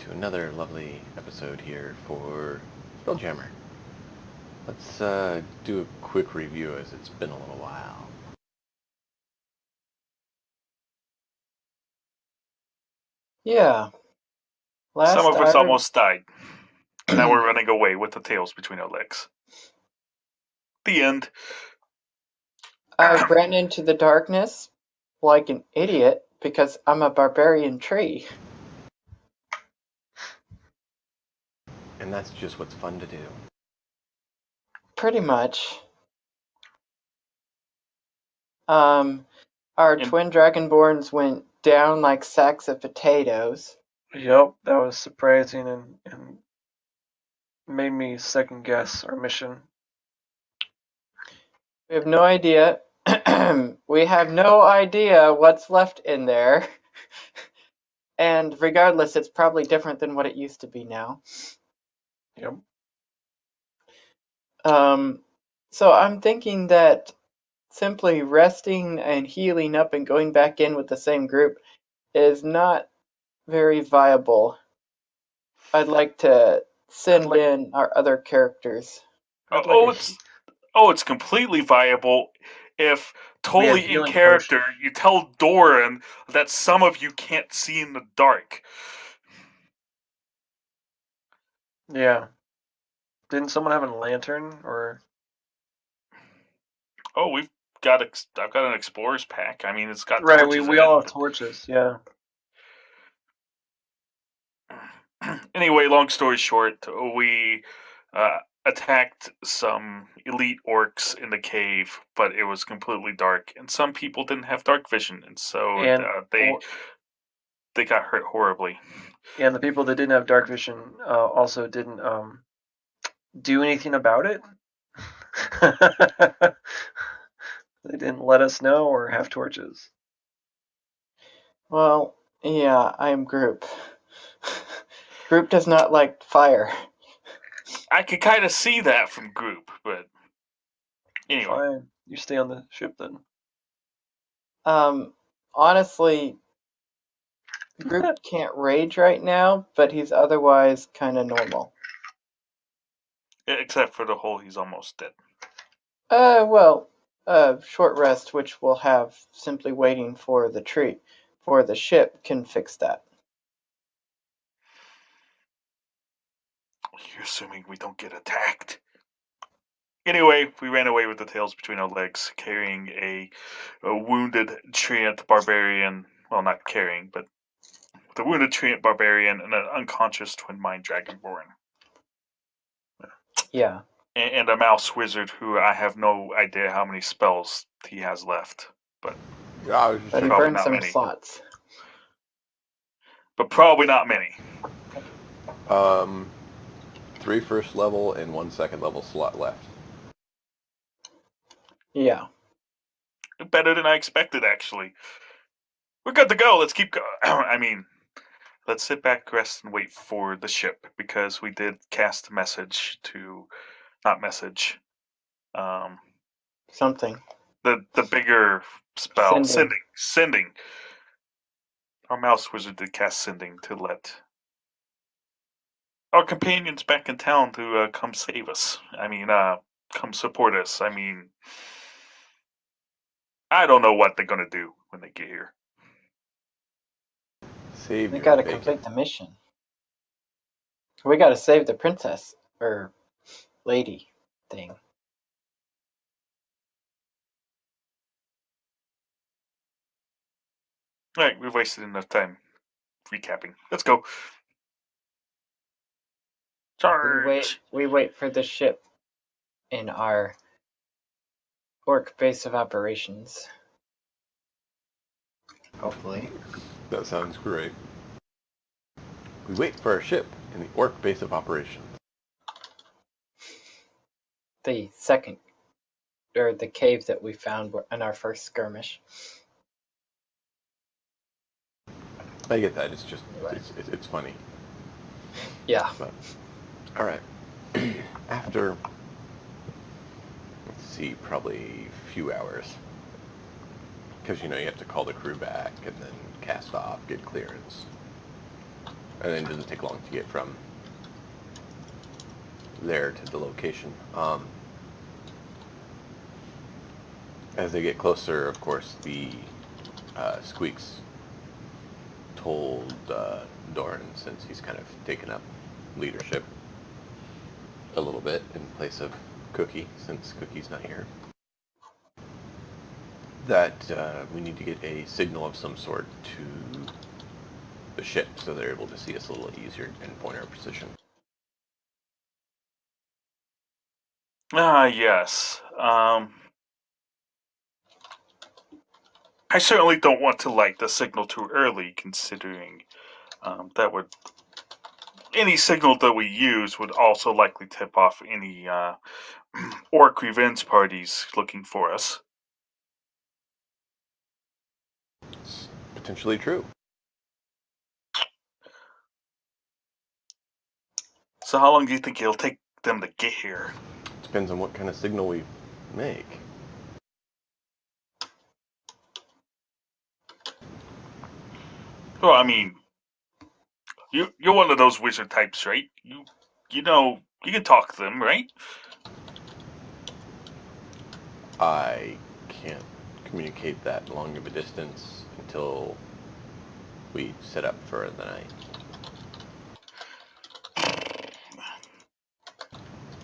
to another lovely episode here for Spelljammer. Let's do a quick review as it's been a little while. Yeah. Some Last of us I almost died. Now we're running away with the tails between our legs. The end. I ran into the darkness like an idiot because I'm a barbarian tree. And that's just what's fun to do. Pretty much. Our twin dragonborns went down like sacks of potatoes. Yep, that was surprising and made me second guess our mission. We have no idea. We have no idea what's left in there. And regardless, it's probably different than what it used to be now. Yep. So I'm thinking that simply resting and healing up and going back in with the same group is not very viable. I'd like to send in our other characters. It's completely viable if totally in character you tell Doran that some of you can't see in the dark. Yeah. Didn't someone have a lantern or? Oh, I've got an explorer's pack. I mean, it's got right. torches We all have torches. Yeah. Anyway, long story short, we attacked some elite orcs in the cave, but it was completely dark, and some people didn't have dark vision, and so they got hurt horribly. And the people that didn't have dark vision also didn't do anything about it. They didn't let us know or have torches. Well, yeah, I am Group. Group does not like fire. I could kind of see that from Group, but anyway. Fine. You stay on the ship then. Honestly, Group can't rage right now, but he's otherwise kind of normal. Except for the whole he's almost dead. Short rest, which we'll have simply waiting for the tree, for the ship can fix that. You're assuming we don't get attacked. Anyway, we ran away with the tails between our legs, carrying a wounded treant barbarian. Well, not carrying, but the wounded treant barbarian and an unconscious twin mind dragonborn. Yeah. And a mouse wizard who I have no idea how many spells he has left. But he burned some many. slots. But probably not many. 3 first level and 1 second level slot left. Yeah. Better than I expected, actually. We're good to go. Let's keep going. I mean, let's sit back, rest, and wait for the ship, because we did cast a message to... Not message. Something. The bigger spell. Sending. Our mouse wizard did cast sending to let our companions back in town to come save us. I mean, come support us. I mean, I don't know what they're gonna do when they get here. We gotta complete the mission. We gotta save the princess, or lady thing. Alright, we've wasted enough time recapping. Let's go. Charge! We wait for the ship in our orc base of operations. Hopefully. That sounds great. We wait for our ship in the orc base of operations. The second, or the cave that we found in our first skirmish. I get that. It's just, it's funny. Yeah. But, all right. After, let's see, probably a few hours. Because, you have to call the crew back and then cast off, get clearance. and it doesn't take long to get from there to the location. As they get closer, of course, the squeaks told Doran, since he's kind of taken up leadership a little bit in place of Cookie, since Cookie's not here, that we need to get a signal of some sort to the ship so they're able to see us a little easier and point our position. Yes. I certainly don't want to light the signal too early, considering that would any signal that we use would also likely tip off any orc revenge parties looking for us. It's potentially true. So how long do you think it'll take them to get here? Depends on what kind of signal we make. Well, I mean, you're one of those wizard types, right? You know you can talk to them, right? I can't communicate that long of a distance until we set up for the night.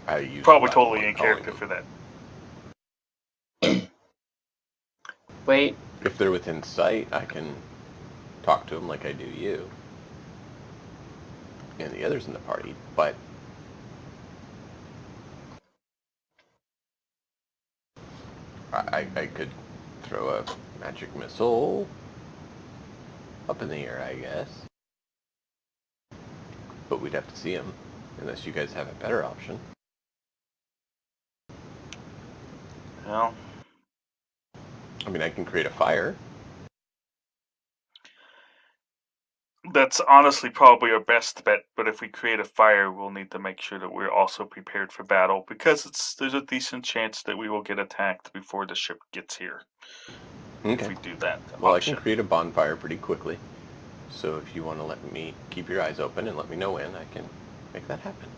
I use Probably a lot totally more in calling character them. for that. Wait, If they're within sight, I can talk to them like I do you and the others in the party, but I could throw a magic missile up in the air, I guess. But we'd have to see them, unless you guys have a better option. Well, I mean, I can create a fire. that's honestly probably our best bet, but if we create a fire, we'll need to make sure that we're also prepared for battle, because there's a decent chance that we will get attacked before the ship gets here. Okay. If we do that Well, option. I can create a bonfire pretty quickly. So if you want to let me keep your eyes open and let me know when, I can make that happen.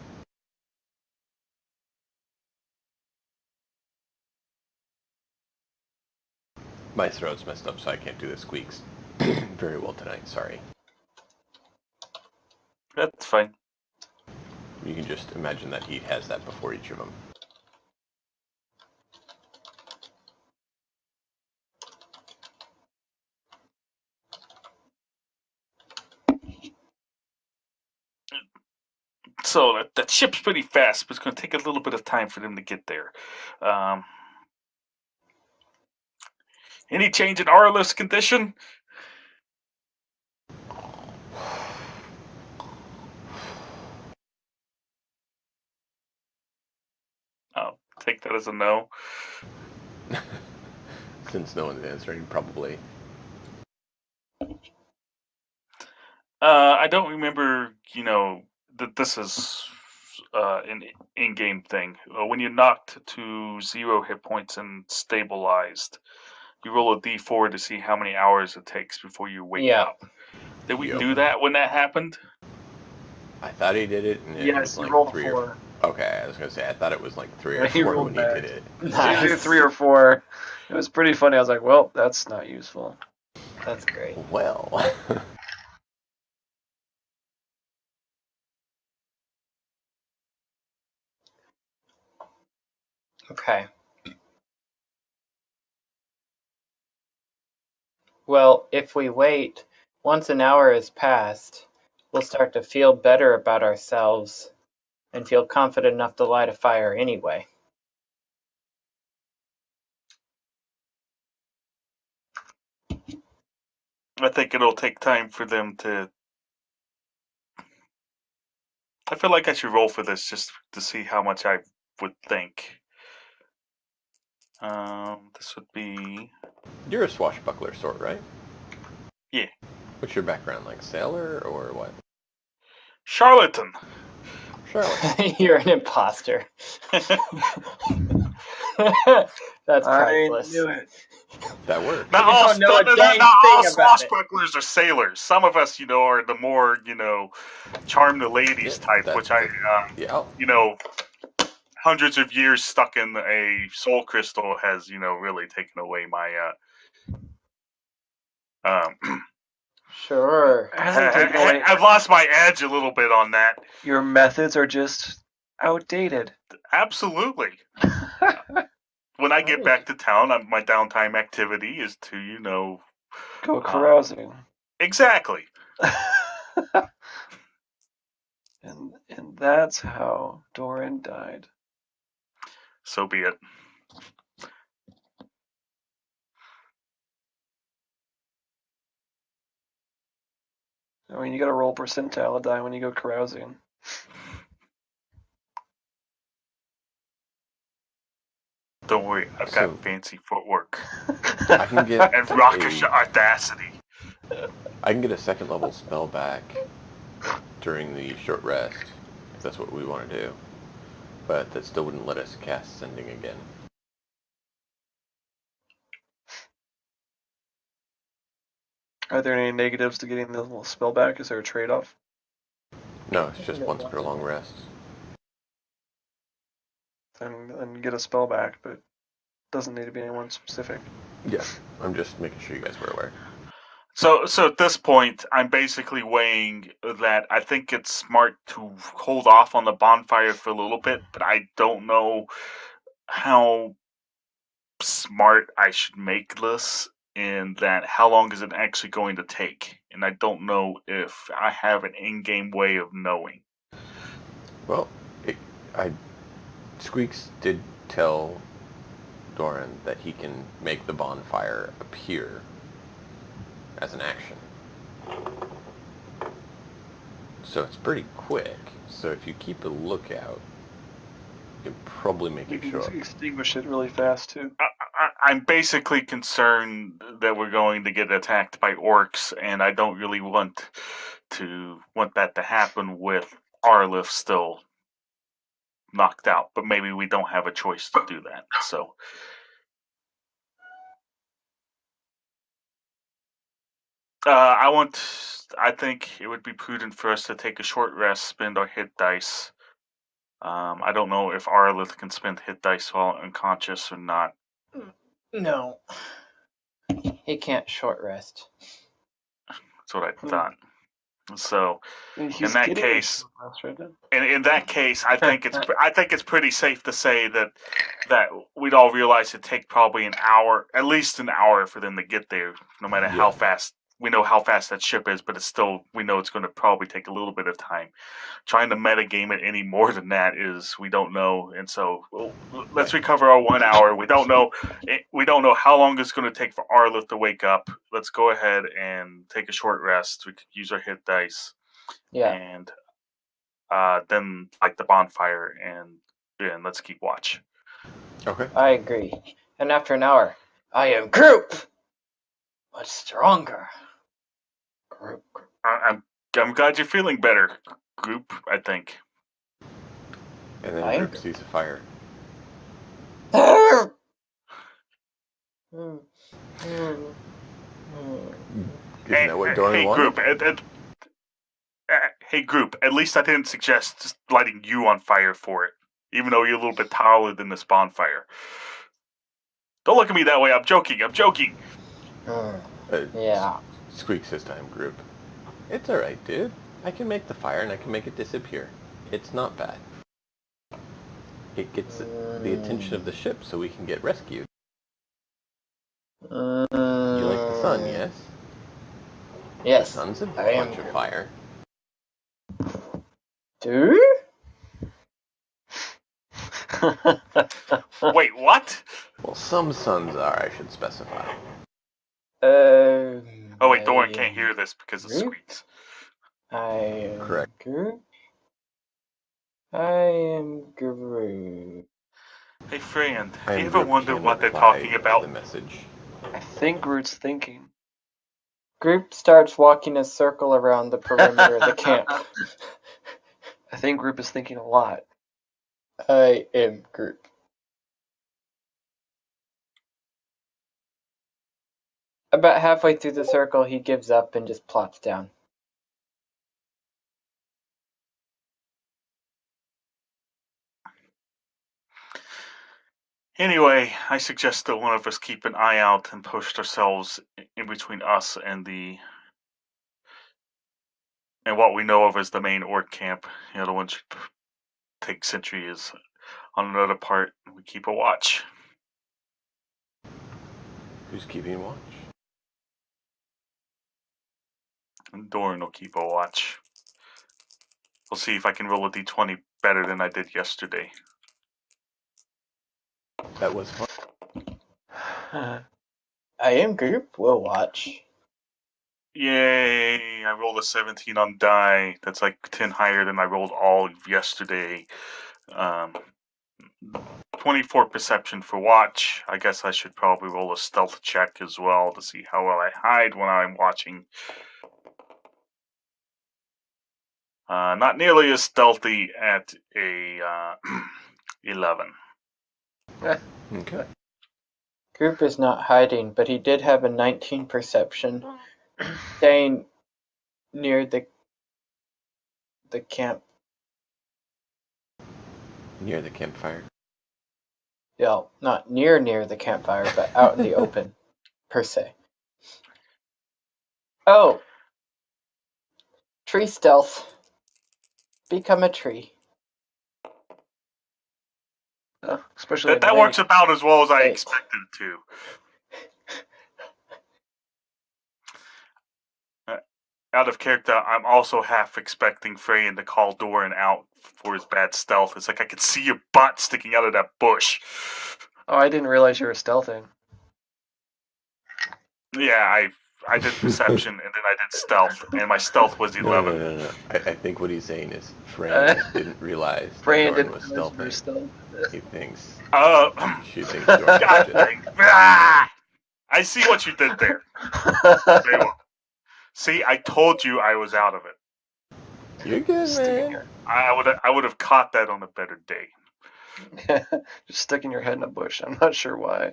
My throat's messed up, so I can't do the squeaks very well tonight. Sorry. That's fine. You can just imagine that he has that before each of them. So that ship's pretty fast, but it's going to take a little bit of time for them to get there. Any change in Arliss condition? I'll take that as a no. Since no one's answering, probably. I don't remember, that this is an in-game thing. When you're knocked to 0 hit points and stabilized, you roll a d4 to see how many hours it takes before you wake up. Did we do that when that happened? I thought he did it, and it Yes, was you like rolled 3 4. or... Okay, I was going to say, I thought it was like 3 or Yeah, he 4 rolled when he bad. did it. Nice. You do 3 or 4. It was pretty funny. I was like, well, that's not useful. That's great. Well... Okay. Well, if we wait, once an hour has passed, we'll start to feel better about ourselves and feel confident enough to light a fire anyway. I think it'll take time for them to... I feel like I should roll for this just to see how much I would think. This would be... You're a swashbuckler sort, right? Yeah. What's your background, like sailor or what? Charlatan! Charlotte. You're an imposter. That's I priceless. knew it. That works. Not You all, don't know a not dang all thing about it. swashbucklers are sailors. Some of us, are the more, charm the ladies Yeah, type, which I, yeah. hundreds of years stuck in a soul crystal has, really taken away my, Sure. Hasn't taken away. I've lost my edge a little bit on that. Your methods are just outdated. Absolutely. When I get back to town, my downtime activity is to, Go carousing. Exactly. And that's how Doran died. So be it. I mean, you gotta roll percentile to die when you go carousing. Don't worry, I've got fancy footwork. I can get and rockish audacity. I can get a second level spell back during the short rest, if that's what we want to do. But that still wouldn't let us cast Sending again. Are there any negatives to getting the little spell back? Is there a trade-off? No, it's just once per long rest. And get a spell back, but doesn't need to be anyone specific. Yeah, I'm just making sure you guys were aware. So at this point, I'm basically weighing that I think it's smart to hold off on the bonfire for a little bit, but I don't know how smart I should make this, and that how long is it actually going to take? And I don't know if I have an in-game way of knowing. Well, Squeaks did tell Doran that he can make the bonfire appear as an action. So it's pretty quick. So if you keep a lookout, you can probably make You it can show up. extinguish it really fast, too. I'm basically concerned that we're going to get attacked by orcs, and I don't really want that to happen with Arlith still knocked out. But maybe we don't have a choice to do that. So I think it would be prudent for us to take a short rest, spend our hit dice. I don't know if Arlith can spend hit dice while unconscious or not. No. He can't short rest. That's what I thought. So He's in that getting case, right now. in that case, I think it's pretty safe to say that we'd all realize it'd take probably an hour, at least an hour, for them to get there. No matter how fast we know how fast that ship is, but we know it's going to probably take a little bit of time. Trying to metagame it any more than that is we don't know, and so let's recover our 1 hour. We don't know how long it's going to take for Arlith to wake up. Let's go ahead and take a short rest. We could use our hit dice. Yeah. And then light the bonfire and let's keep watch. Okay. I agree. And after an hour, I am group, but stronger. Group. I'm glad you're feeling better, group. I think. And then Group sees a fire. Isn't that what Doran wanted? Hey, group. At least I didn't suggest just lighting you on fire for it, even though you're a little bit taller than this bonfire. Don't look at me that way. I'm joking. Yeah. Squeaks this time, Group. It's alright, dude. I can make the fire and I can make it disappear. It's not bad. It gets the attention of the ship so we can get rescued. You like the sun, yes? Yes. The sun's a bunch of fire. Dude? Wait, what? Well, some suns are, I should specify. Oh wait, Doran can't hear this because of Squeaks. I am Correct. Groot. I am Groot. Hey, friend, I you am ever Group wonder can what they're reply talking to about? the message. I think Groot's thinking. Group starts walking a circle around the perimeter of the camp. I think Group is thinking a lot. I am Group. About halfway through the circle, he gives up and just plops down. Anyway, I suggest that one of us keep an eye out and post ourselves in between us and what we know of as the main orc camp. The other one should take sentry is on another part, and we keep a watch. Who's keeping watch? And Doran will keep a watch. We'll see if I can roll a d20 better than I did yesterday. That was fun. I am group will watch. Yay! I rolled a 17 on die. That's like 10 higher than I rolled all of yesterday. 24 perception for watch. I guess I should probably roll a stealth check as well to see how well I hide when I'm watching. Not nearly as stealthy at a 11. Okay. Group is not hiding, but he did have a 19 perception, staying near the camp. Near the campfire. Yeah, not near the campfire, but out in the open, per se. Oh, tree stealth. Become a tree. Especially at That night. works about as well as I Eight. expected it to. Out of character, I'm also half expecting Freyan to call Doran out for his bad stealth. It's like I could see your butt sticking out of that bush. Oh, I didn't realize you were stealthing. Yeah, I did perception and then I did stealth, and my stealth was 11. No. I think what he's saying is Fran didn't realize that Freyan Doran didn't was realize you were stealthing. stealth. He thinks she thinks Doran God did it. dang. Ah! I see what you did there. Very well. See, I told you I was out of it. You're good, Sticking man. I would have caught that on a better day. Just sticking your head in a bush. I'm not sure why.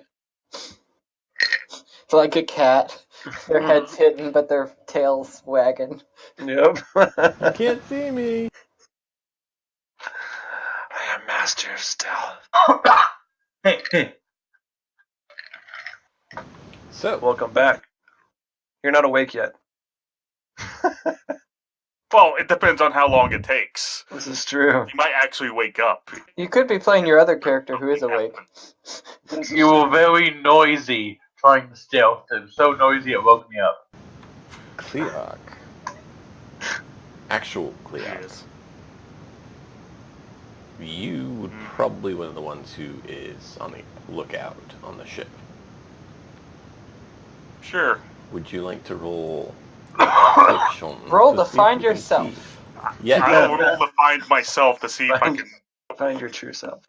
It's like a cat. Their head's hidden, but their tail's wagging. Yep. You can't see me. I am master of stealth. So, Welcome back. You're not awake yet. Well, it depends on how long it takes. This is true. You might actually wake up. You could be playing your other character who is awake. You were very noisy trying to stealth. It was so noisy it woke me up. Cleok. Actual Cleok. Yes. You would probably one of the ones who is on the lookout on the ship. Sure. Would you like to roll perception Roll to see if find you can yourself. see? Yeah. I'll roll to find myself to see if I can. Find your true self.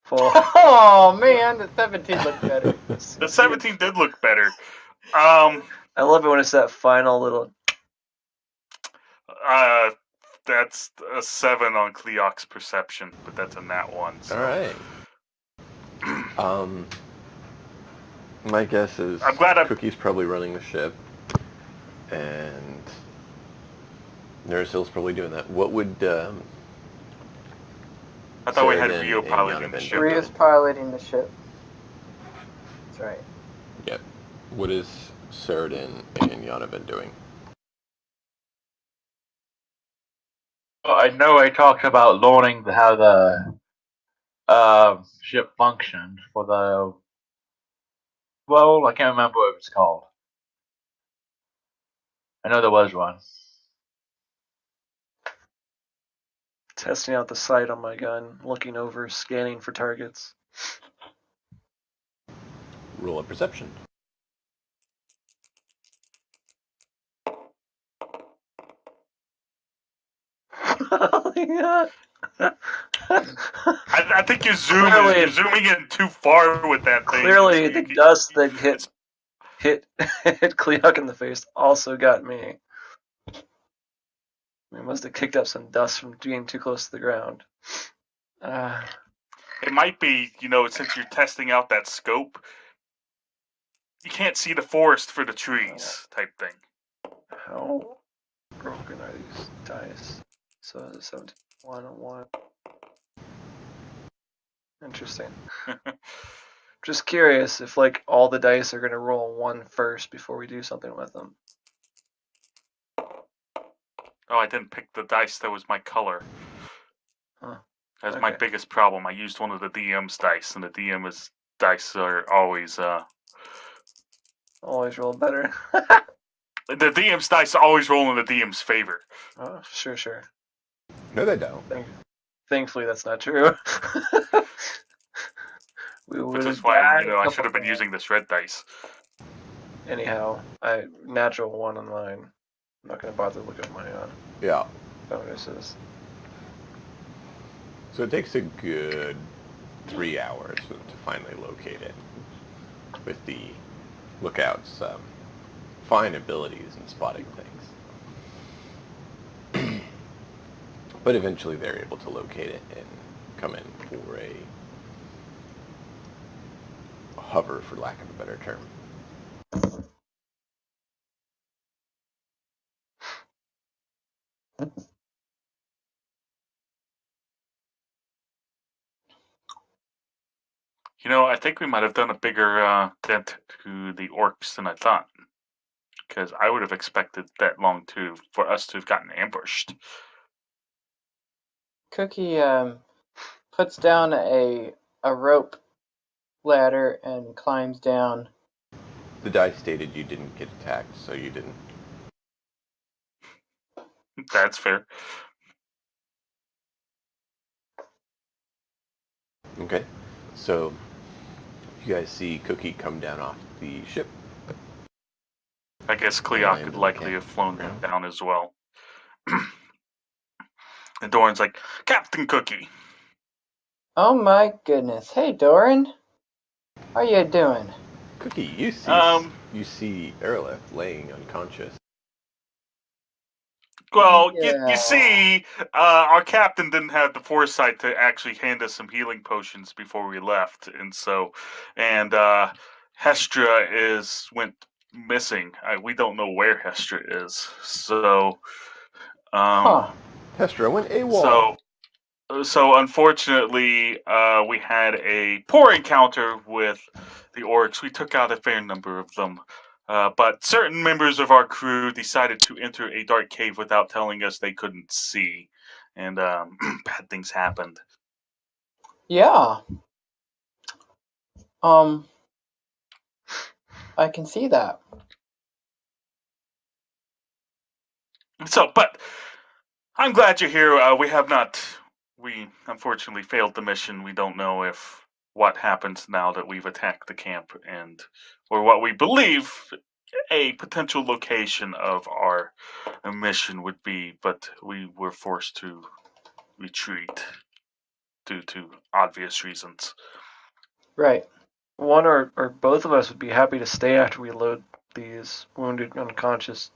4. Oh man, the 17 looked better. The 17 did look better. I love it when it's that final little. That's a 7 on Cleok's perception, but that's a nat 1. So. All right. My guess is I'm glad Cookie's probably running the ship, and Nursehill's probably doing that. What would I thought we had Sarah Rio and piloting the Yanavan ship. Rhea's piloting the ship. That's right. Yep. What is Saradin and Yanavan doing? Well, I know I talked about learning how the ship functioned for the. Well, I can't remember what it was called. I know there was one. Testing out the sight on my gun, looking over, scanning for targets. Roll a perception. Yeah. I think you're zooming in too far with that thing. Clearly, the dust that hit Cleok in the face also got me. We must have kicked up some dust from being too close to the ground. It might be, since you're testing out that scope, you can't see the forest for the trees type thing. How broken are these dice? So 17, 1 on 1. Interesting. Just curious if like all the dice are gonna roll 1 first before we do something with them. Oh, I didn't pick the dice that was my color. Huh. That's my Okay. biggest problem. I used one of the DM's dice, and the DM's dice are always Always roll better. the DM's dice are always roll in the DM's favor. Oh, sure. No, they don't. Thankfully, that's not true. We Which would is have why died. I should have been using this red dice. Anyhow, I natural 1 on mine. I'm not gonna bother to look at my Yeah. bonuses. So it takes a good 3 hours to finally locate it, with the lookouts' fine abilities in spotting things. But eventually they're able to locate it and come in for a hover, for lack of a better term. I think we might have done a bigger dent to the orcs than I thought. Because I would have expected that long for us to have gotten ambushed. Cookie puts down a rope ladder and climbs down. The dice stated you didn't get attacked, so you didn't. That's fair. Okay. So you guys see Cookie come down off the ship. I guess Cleoc could likely have flown down as well. And Doran's like, Captain Cookie. Oh my goodness. Hey, Doran. How you doing? Cookie, you see Erlith laying unconscious. Well, Yeah. you see, our captain didn't have the foresight to actually hand us some healing potions before we left, and Hestra went missing. We don't know where Hestra is, so Hestra went AWOL. So unfortunately, we had a poor encounter with the orcs. We took out a fair number of them. But certain members of our crew decided to enter a dark cave without telling us they couldn't see. And bad things happened. Yeah. I can see that. But I'm glad you're here. We unfortunately failed the mission. We don't know what happens now that we've attacked the camp or what we believe a potential location of our mission would be, but we were forced to retreat due to obvious reasons. Right. One or both of us would be happy to stay after we load these wounded, unconscious,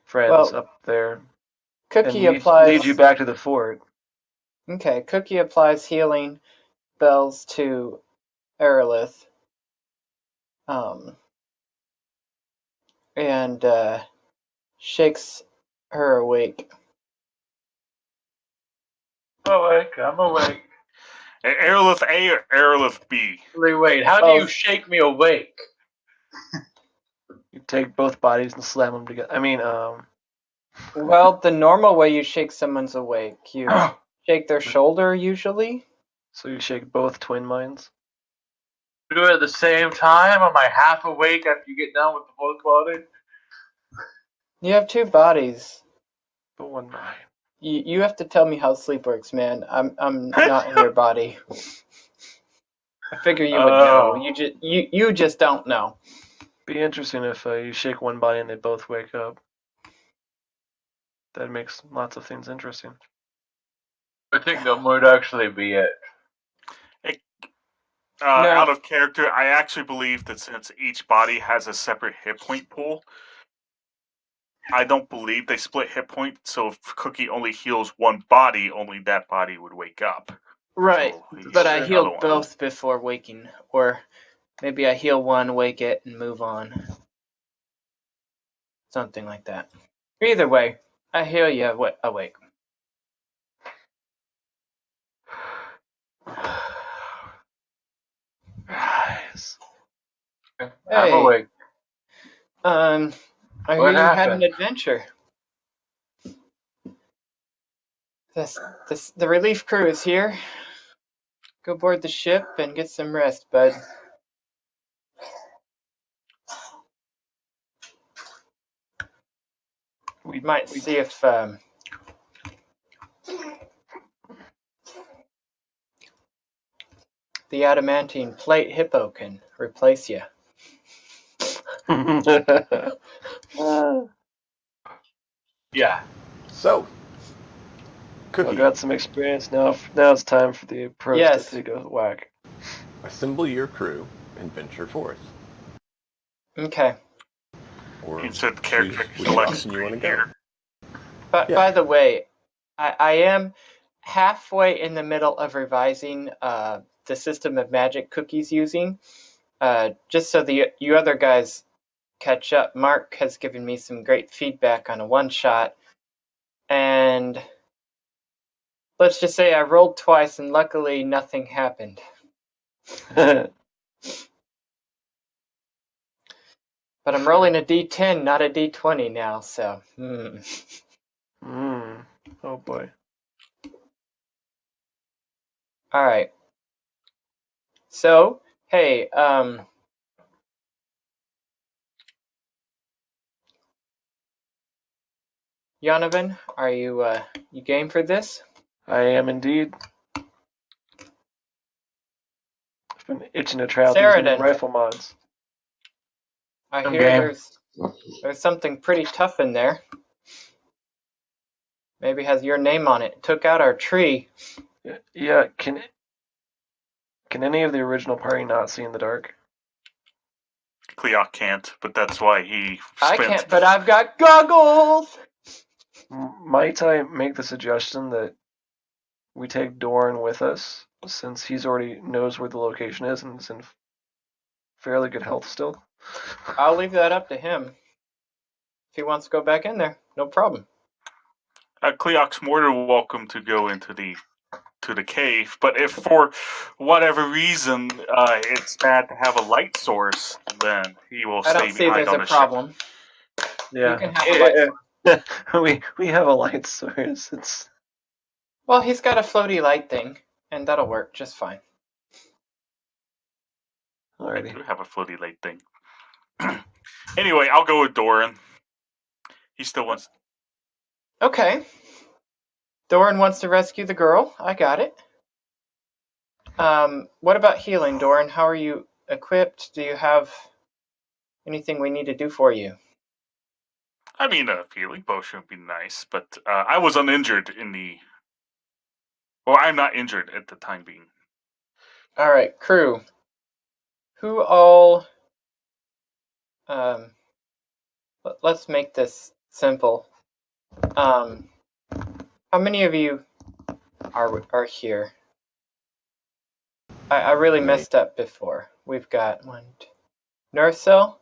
friends up there. Cookie and applies. lead you back to the fort. Okay, Cookie applies healing spells to Erlith. And shakes her awake. I'm awake. Aerolith A or Aerolith B? Wait, how do you shake me awake? You take both bodies and slam them together. Well, the normal way you shake someone's awake, you shake their shoulder usually. So you shake both twin minds? Do it at the same time? Am I half awake after you get done with the both body? You have two bodies. But one mind. You have to tell me how sleep works, man. I'm not in your body. I figure you would know. You just don't know. Be interesting if you shake one body and they both wake up. That makes lots of things interesting. I think that might actually be it. Out of character, I actually believe that since each body has a separate hit point pool, I don't believe they split hit points. So if Cookie only heals one body, only that body would wake up. Right, So but I healed both before waking, or Maybe I heal one, wake it, and move on. Something like that. Either way, I heal you, awake. Rise. I'm Hey. awake. I hear What you had an happened? adventure. The relief crew is here. Go board the ship and get some rest, bud. We might see if the adamantine plate hippo can replace you. Yeah. So, I Cookie, got some experience now. Now it's time for the pros Yes. to take a whack. assemble your crew and venture forth. Okay. Or Insert choose character which select direction you want to screen go. here. But Yeah. by the way, I am halfway in the middle of revising the system of magic Cookie's using. Just so you other guys catch up, Mark has given me some great feedback on a one-shot, and let's just say I rolled twice and luckily nothing happened. But I'm rolling a d10, not a d20 now, so. Oh boy. All right. So, hey, Yonovan, are you game for this? I am indeed. I've been itching to try out these new Saradin, rifle mods. I I'm hear game. there's something pretty tough in there. Maybe has your name on it. Took out our tree. Yeah, can any of the original party not see in the dark? Cleoc can't, but that's why he I spent. can't, but I've got goggles! Might I make the suggestion that we take Doran with us, since he's already knows where the location is and is in fairly good health still? I'll leave that up to him. If he wants to go back in there, no problem. Cleoc's more than welcome to go into the cave, but if for whatever reason it's bad to have a light source, then he will I stay don't see behind there's on a the problem. You can have a light source. we have a light source. It's Well, he's got a floaty light thing, and that'll work just fine. ship. I alrighty. do have a floaty light thing. Anyway, I'll go with Doran. He still wants. Okay. Doran wants to rescue the girl. I got it. What about healing, Doran? How are you equipped? Do you have anything we need to do for you? I mean, a healing potion would be nice, but I was uninjured in the. Well, I'm not injured at the time being. All right, crew. Who all? Let's make this simple. How many of you are here? I really Me. messed up before. We've got one. Nurcil?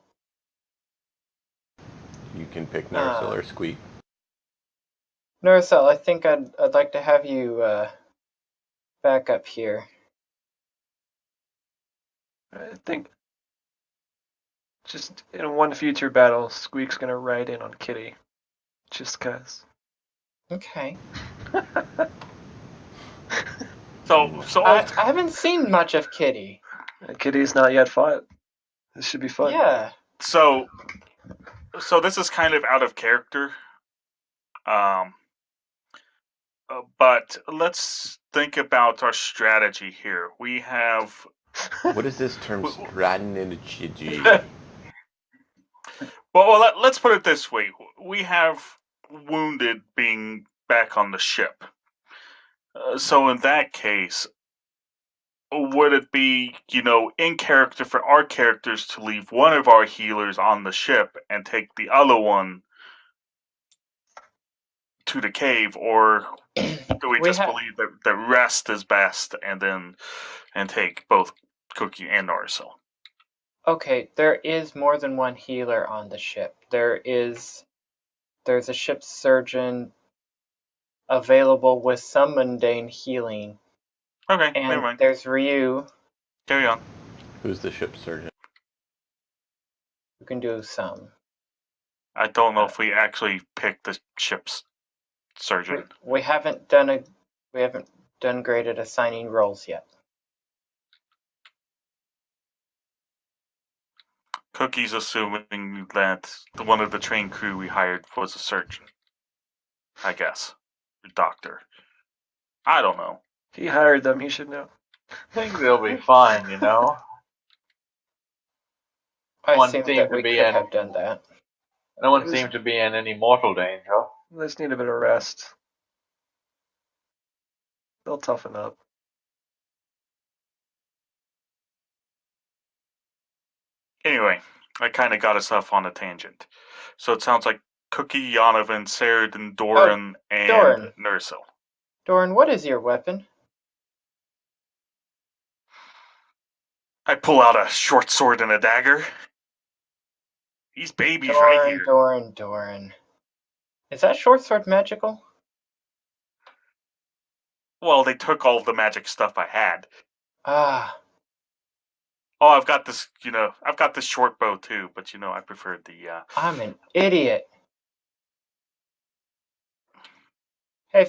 You can pick Narsil or Squeak. Nurcil, I think I'd like to have you back up here. I think just in one future battle, Squeak's gonna ride in on Kitty, just cause. Okay. So I haven't seen much of Kitty. Kitty's not yet fought. This should be fun. Yeah. so this is kind of out of character. But let's think about our strategy here. We have. What is this term, strategy? Well, let's put it this way. We have wounded being back on the ship. So in that case, would it be, in character for our characters to leave one of our healers on the ship and take the other one to the cave, or do we just believe that rest is best and take both Cookie and Narsil? Okay, there is more than one healer on the ship. There's a ship surgeon available with some mundane healing. Okay, never And mind. there's Ryu, Carry on. Who's the ship surgeon? who can do some. I don't know if we actually picked the ship's surgeon. We haven't done great at assigning roles yet. Cookie's assuming that one of the train crew we hired was a surgeon. I guess. A doctor. I don't know. He hired them. He should know. I think they'll be fine, you know. I One assumed seemed that to we be could in- have done that. No one seemed to be in any mortal danger. They just need a bit of rest. They'll toughen up. Anyway, I kind of got us off on a tangent. So it sounds like Cookie, Yonovan, Saradin, Doran, and Doran. Nursil. Doran, what is your weapon? I pull out a short sword and a dagger. These babies right here. Doran. Is that short sword magical? Well, they took all the magic stuff I had. Ah, Oh, I've got this, I've got this short bow too, but I preferred the, I'm an idiot. Hey,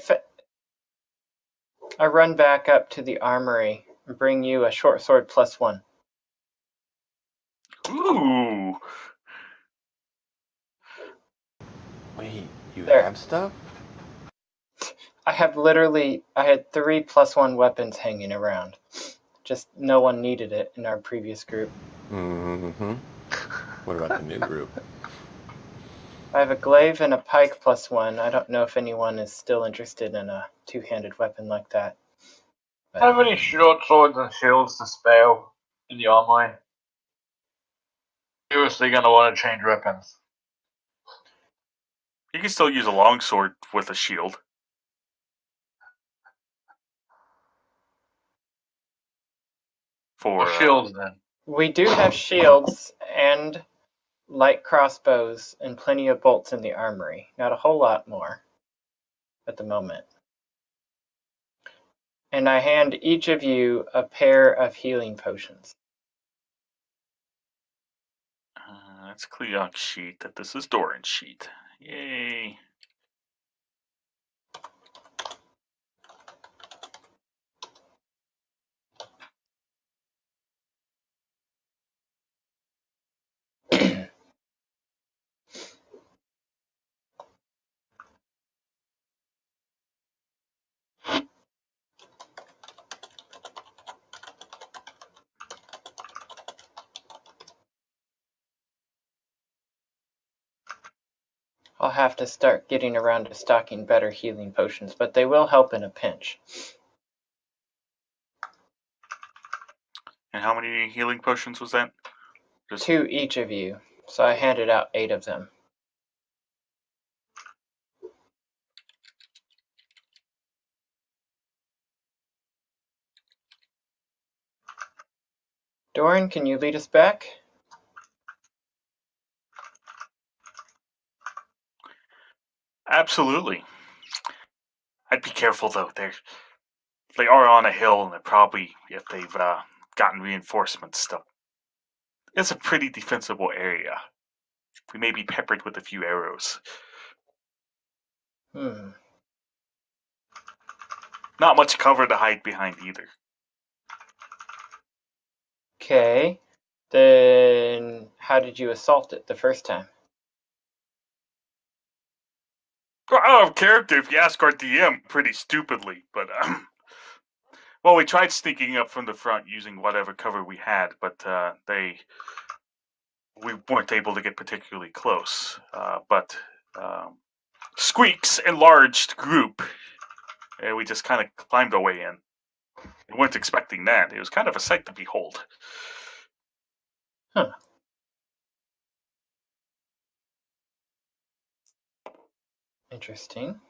I run back up to the armory and bring you a short sword +1. Ooh. Wait, you There. have stuff? I had 3 +1 weapons hanging around. Just no one needed it in our previous group. Mm-hmm. What about the new group? I have a glaive and a pike +1. I don't know if anyone is still interested in a two-handed weapon like that. How many short swords and shields to spare in the armory? Seriously gonna want to change weapons. You can still use a longsword with a shield. Or shields then. We do have shields and light crossbows and plenty of bolts in the armory. Not a whole lot more at the moment. And I hand each of you a pair of healing potions. That's Cleon's sheet. This is Doran's sheet. Yay. I'll have to start getting around to stocking better healing potions, but they will help in a pinch. And how many healing potions was that? 2 each of you, so I handed out 8 of them. Doran, can you lead us back? Absolutely. I'd be careful though. They are on a hill, and they're probably, if they've gotten reinforcements, stuff. It's a pretty defensible area. We may be peppered with a few arrows. Not much cover to hide behind either. Okay. Then how did you assault it the first time? Well, out of character, if you ask our DM, pretty stupidly, but well, we tried sneaking up from the front using whatever cover we had, but we weren't able to get particularly close. But Squeak's enlarged group, and we just kind of climbed our way in. We weren't expecting that. It was kind of a sight to behold. Huh. Interesting.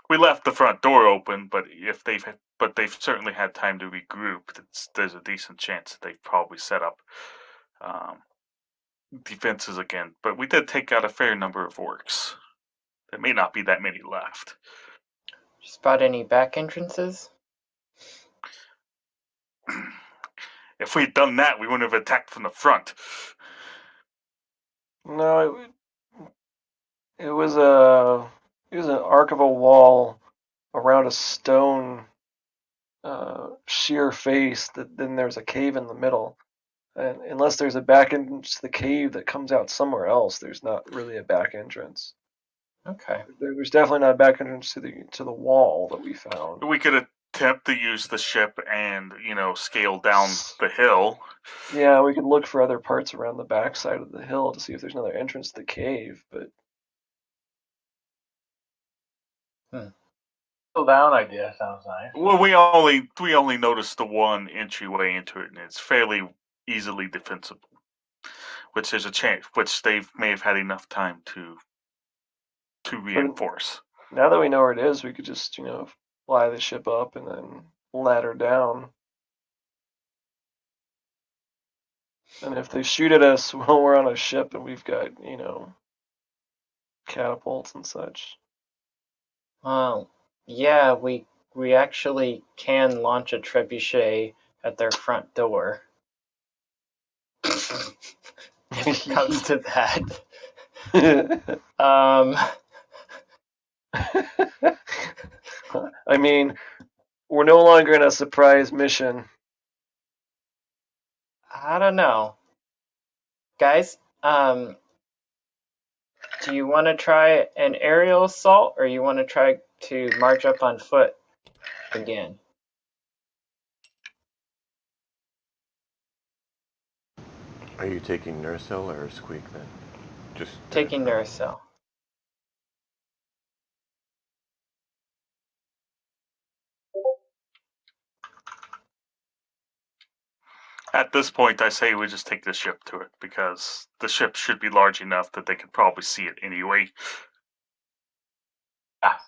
We left the front door open, but they've certainly had time to regroup. There's a decent chance that they've probably set up defenses again. But we did take out a fair number of orcs. There may not be that many left. Spot any back entrances? If we'd done that, we wouldn't have attacked from the front. No, it was an arc of a wall around a stone sheer face. That then there's a cave in the middle. And unless there's a back entrance to the cave that comes out somewhere else, there's not really a back entrance. Okay. There's definitely not a back entrance to the wall that we found. We could attempt to use the ship and, scale down the hill. Yeah, we could look for other parts around the backside of the hill to see if there's another entrance to the cave, but Down idea sounds nice. Well, we only noticed the one entryway into it, and it's fairly easily defensible. Which there's a chance, which they may have had enough time to reinforce. Now that we know where it is, we could just, fly the ship up and then ladder down. And if they shoot at us while we're on a ship and we've got, catapults and such. Well, yeah, we actually can launch a trebuchet at their front door. If it comes to that. I mean, we're no longer in a surprise mission. I don't know. Guys, do you want to try an aerial assault, or you want to try to march up on foot again? Are you taking Nursel or Squeak then? Just Taking Nursel. At this point, I say we just take the ship to it, because the ship should be large enough that they could probably see it anyway. Ah.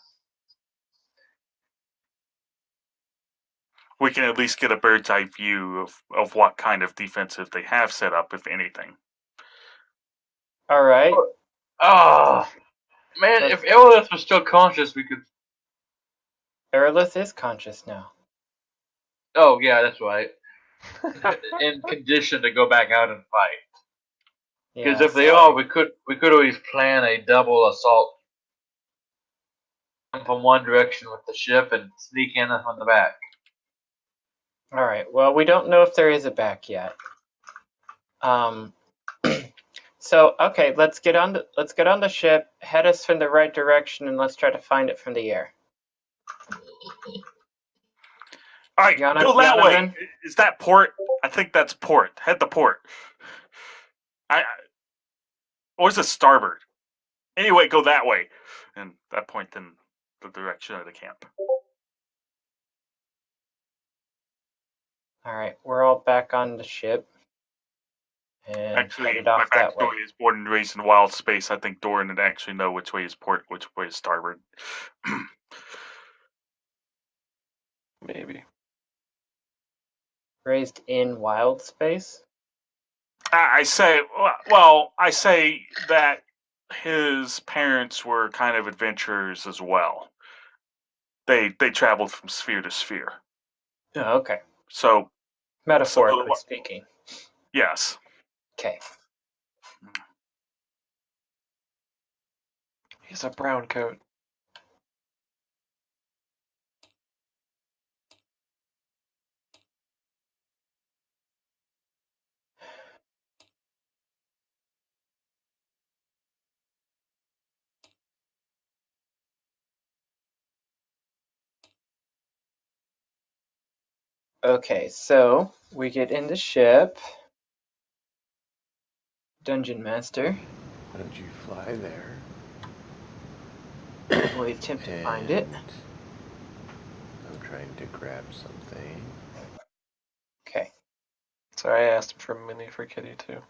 We can at least get a bird's eye view of what kind of defensive they have set up, if anything. All right. Oh, man, if Ellis was still conscious, we could... Aerolith is conscious now. Oh, yeah, that's right. In condition to go back out and fight. Because if they are, we could always plan a double assault. Come from one direction with the ship and sneak in from the back. All right. Well, we don't know if there is a back yet. So okay, let's get on the ship. Head us from the right direction, and let's try to find it from the air. All right, go that way. Donovan? Is that port? I think that's port. Head to port. Or is it starboard? Anyway, go that way. And that point in the direction of the camp. All right, we're all back on the ship and Actually, headed my off that way. backstory is born and raised in wild space. I think Doran would actually know which way is port, which way is starboard. Maybe. Raised in wild space? I say that his parents were kind of adventurers as well. They traveled from sphere to sphere. Oh, okay. So, Metaphorically speaking. yes. Okay. He's a brown coat. Okay, so we get in the ship. Dungeon Master. Why don't you fly there? We attempt to find it. I'm trying to grab something. Okay. Sorry, I asked him for a mini for Kitty too.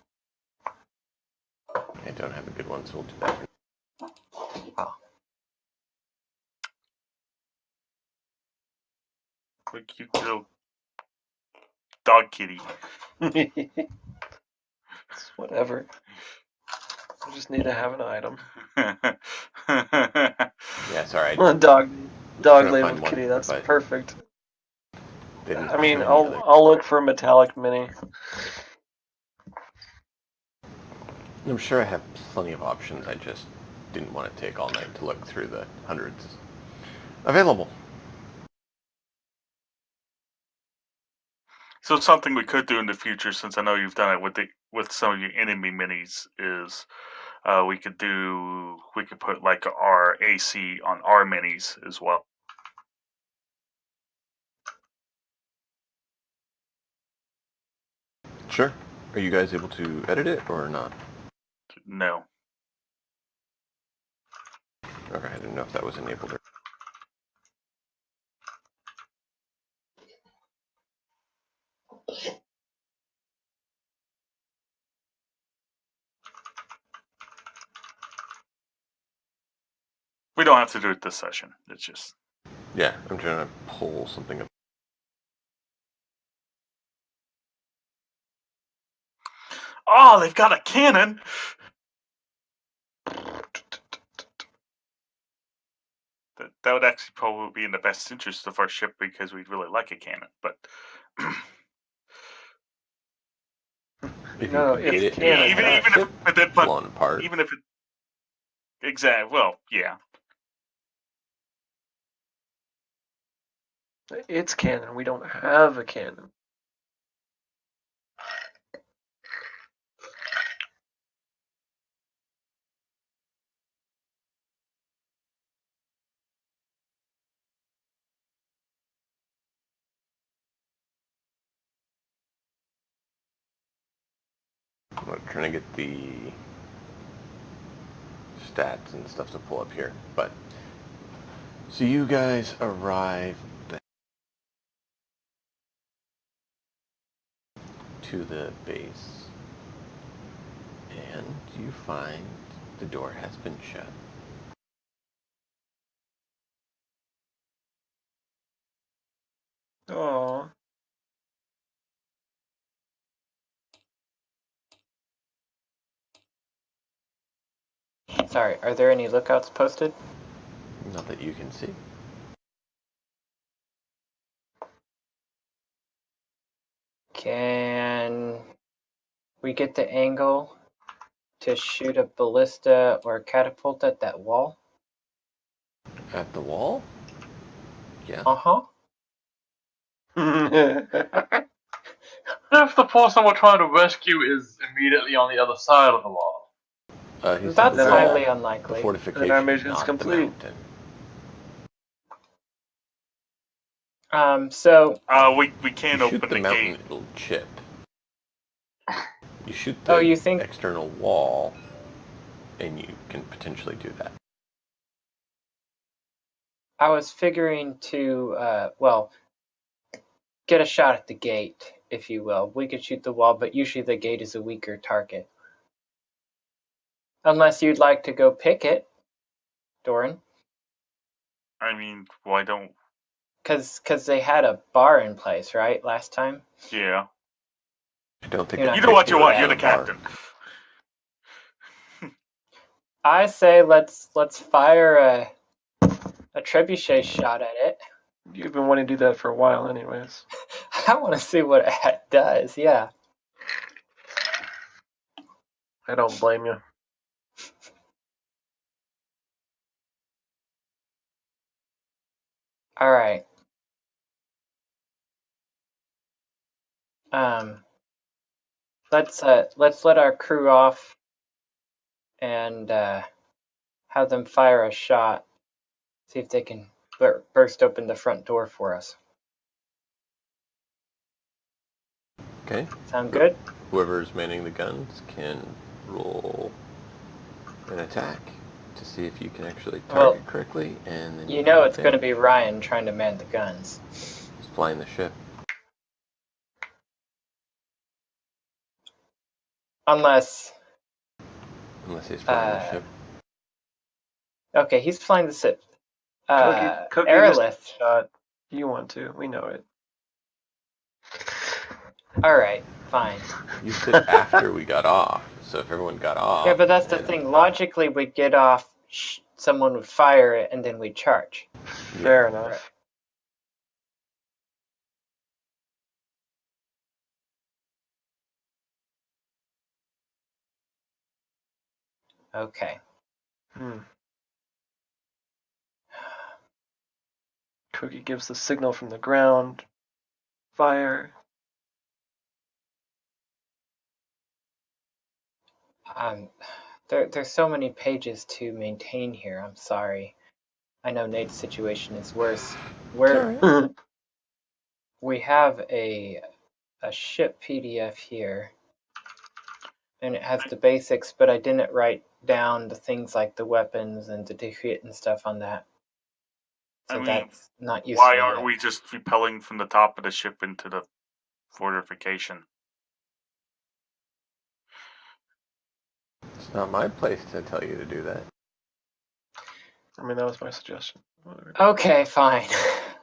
I don't have a good one, so we'll do that. Oh. Quick, cute little dog kitty. It's whatever. I just need to have an item. Yeah, sorry. Dog trying to labeled find one, kitty. That's but perfect. they didn't I mean, show any other. I'll look for a metallic mini. I'm sure I have plenty of options. I just didn't want to take all night to look through the hundreds available. So something we could do in the future, since I know you've done it with some of your enemy minis, is we could put like our AC on our minis as well. Sure. Are you guys able to edit it or not? No. Okay, I didn't know if that was enabled or... We don't have to do it this session. It's just... Yeah, I'm trying to pull something up. Oh, they've got a cannon! That would actually probably be in the best interest of our ship because we'd really like a cannon, but... If No, you could it's get it, canon. even if it did, blown apart. even if it... Exactly, well, yeah. It's canon. We don't have a cannon. I'm trying to get the stats and stuff to pull up here, but so you guys arrive to the base and you find the door has been shut. Oh. Sorry, are there any lookouts posted? Not that you can see. Can we get the angle to shoot a ballista or a catapult at that wall? At the wall? Yeah. Uh-huh. If the person we're trying to rescue is immediately on the other side of the wall. He said That's the wall, highly the unlikely. fortification, Then our mission's not complete. the mountain. So We can't You shoot open the the mountain, gate. it'll chip. You shoot Oh, the you think- external wall, and you can potentially do that. I was figuring to, well, get a shot at the gate, if you will. We could shoot the wall, but usually the gate is a weaker target. Unless you'd like to go pick it, Doran. I mean, why don't... Because they had a bar in place, right, last time? Yeah. I don't think You're that You not know what you do want, that. you're the bar. captain. I say let's fire a trebuchet shot at it. You've been wanting to do that for a while anyways. I want to see what it does, yeah. I don't blame you. All right. Let's let our crew off and have them fire a shot. See if they can burst open the front door for us. Okay. Sound good? Whoever's manning the guns can roll an attack to see if you can actually target correctly, and then You know can it's going to be Ryan trying to man the guns. He's flying the ship. Unless he's flying the ship. okay, he's flying the ship. Cookie Aerolith. shot. You want to. We know it. All right. Fine. You said after we got off. So if everyone got off... Yeah, but that's the and- thing. Logically, we'd get off, someone would fire it, and then we'd charge. Fair enough. Right. Okay. Cookie gives the signal from the ground. Fire. There's so many pages to maintain here. I'm sorry. I know Nate's situation is worse. We have a ship PDF here, and it has the basics, but I didn't write down the things like the weapons and the defeat and stuff on that. So that's not useful. Why aren't yet. we just repelling from the top of the ship into the fortification? It's not my place to tell you to do that. I mean, that was my suggestion. Whatever. Okay, fine.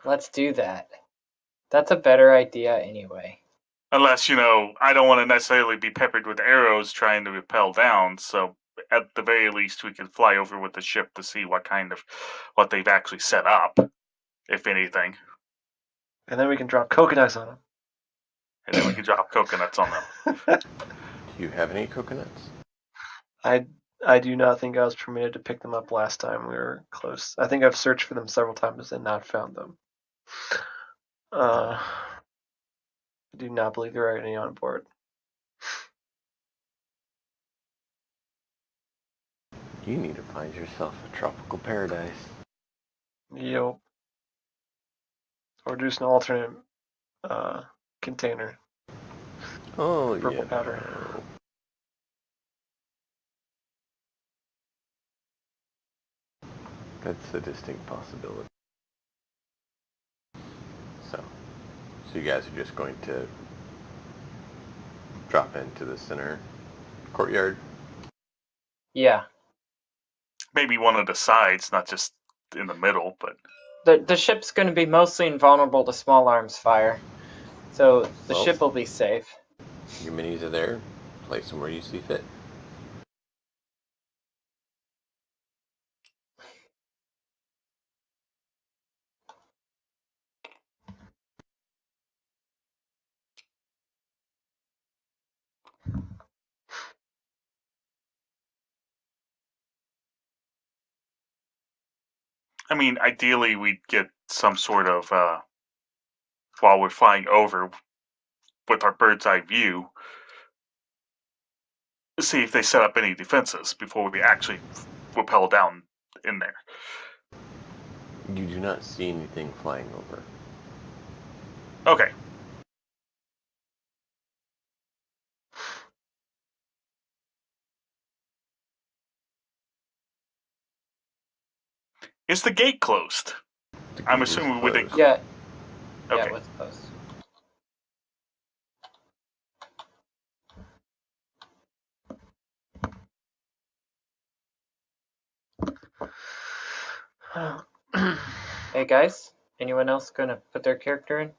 Let's do that. That's a better idea anyway. Unless, I don't want to necessarily be peppered with arrows trying to rappel down, so at the very least we could fly over with the ship to see what they've actually set up, if anything. And then we can drop coconuts on them. And then we can drop coconuts on them. Do you have any coconuts? I do not think I was permitted to pick them up last time we were close. I think I've searched for them several times and not found them. I do not believe there are any on board. You need to find yourself a tropical paradise. Yep. Or just an alternate container. Oh, Purple yeah. powder. That's a distinct possibility. So you guys are just going to drop into the center courtyard? Yeah. Maybe one of the sides, not just in the middle, but... The ship's going to be mostly invulnerable to small arms fire, so the ship will be safe. Your minis are there. Place them where you see fit. I mean, ideally we'd get some sort of, while we're flying over with our bird's eye view, see if they set up any defenses before we actually rappel down in there. You do not see anything flying over. Okay. Is the gate closed? I'm assuming we didn't. Yeah. Okay. Yeah, it was close. Hey guys, anyone else gonna put their character in?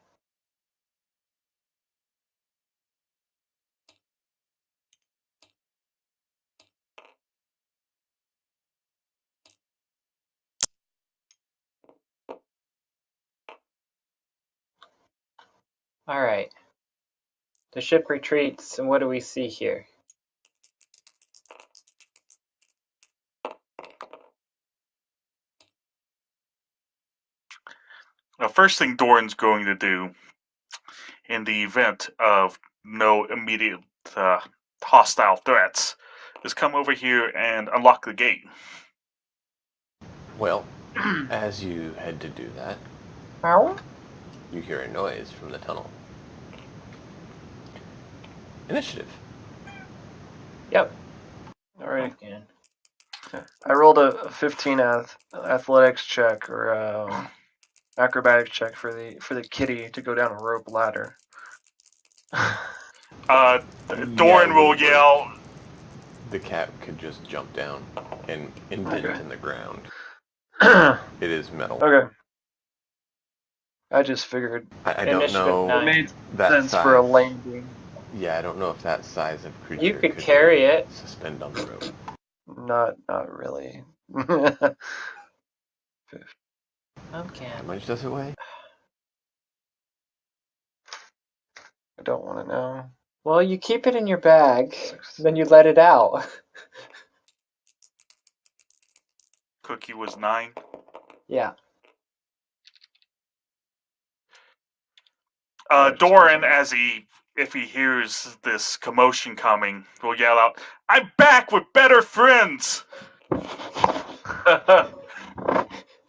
Alright. The ship retreats, and what do we see here? The first thing Doran's going to do, in the event of no immediate hostile threats, is come over here and unlock the gate. Well, as you head to do that, Ow? you hear a noise from the tunnel. Initiative. Yep. Alright. Again. I rolled a 15 athletics check or acrobatics check for the kitty to go down a rope ladder. Doran will yell. The cat could just jump down and indent in the ground. It is metal. Okay. I just figured I don't Initiative know nine. it made that sense size. for a landing. Yeah, I don't know if that size of creature You could could carry it. suspend on the rope. Not really. Okay. How much does it weigh? I don't want to know. Well, you keep it in your bag, 6. then you let it out. Cookie was 9. Yeah. Doran, if he hears this commotion coming, will yell out, "I'm back with better friends!"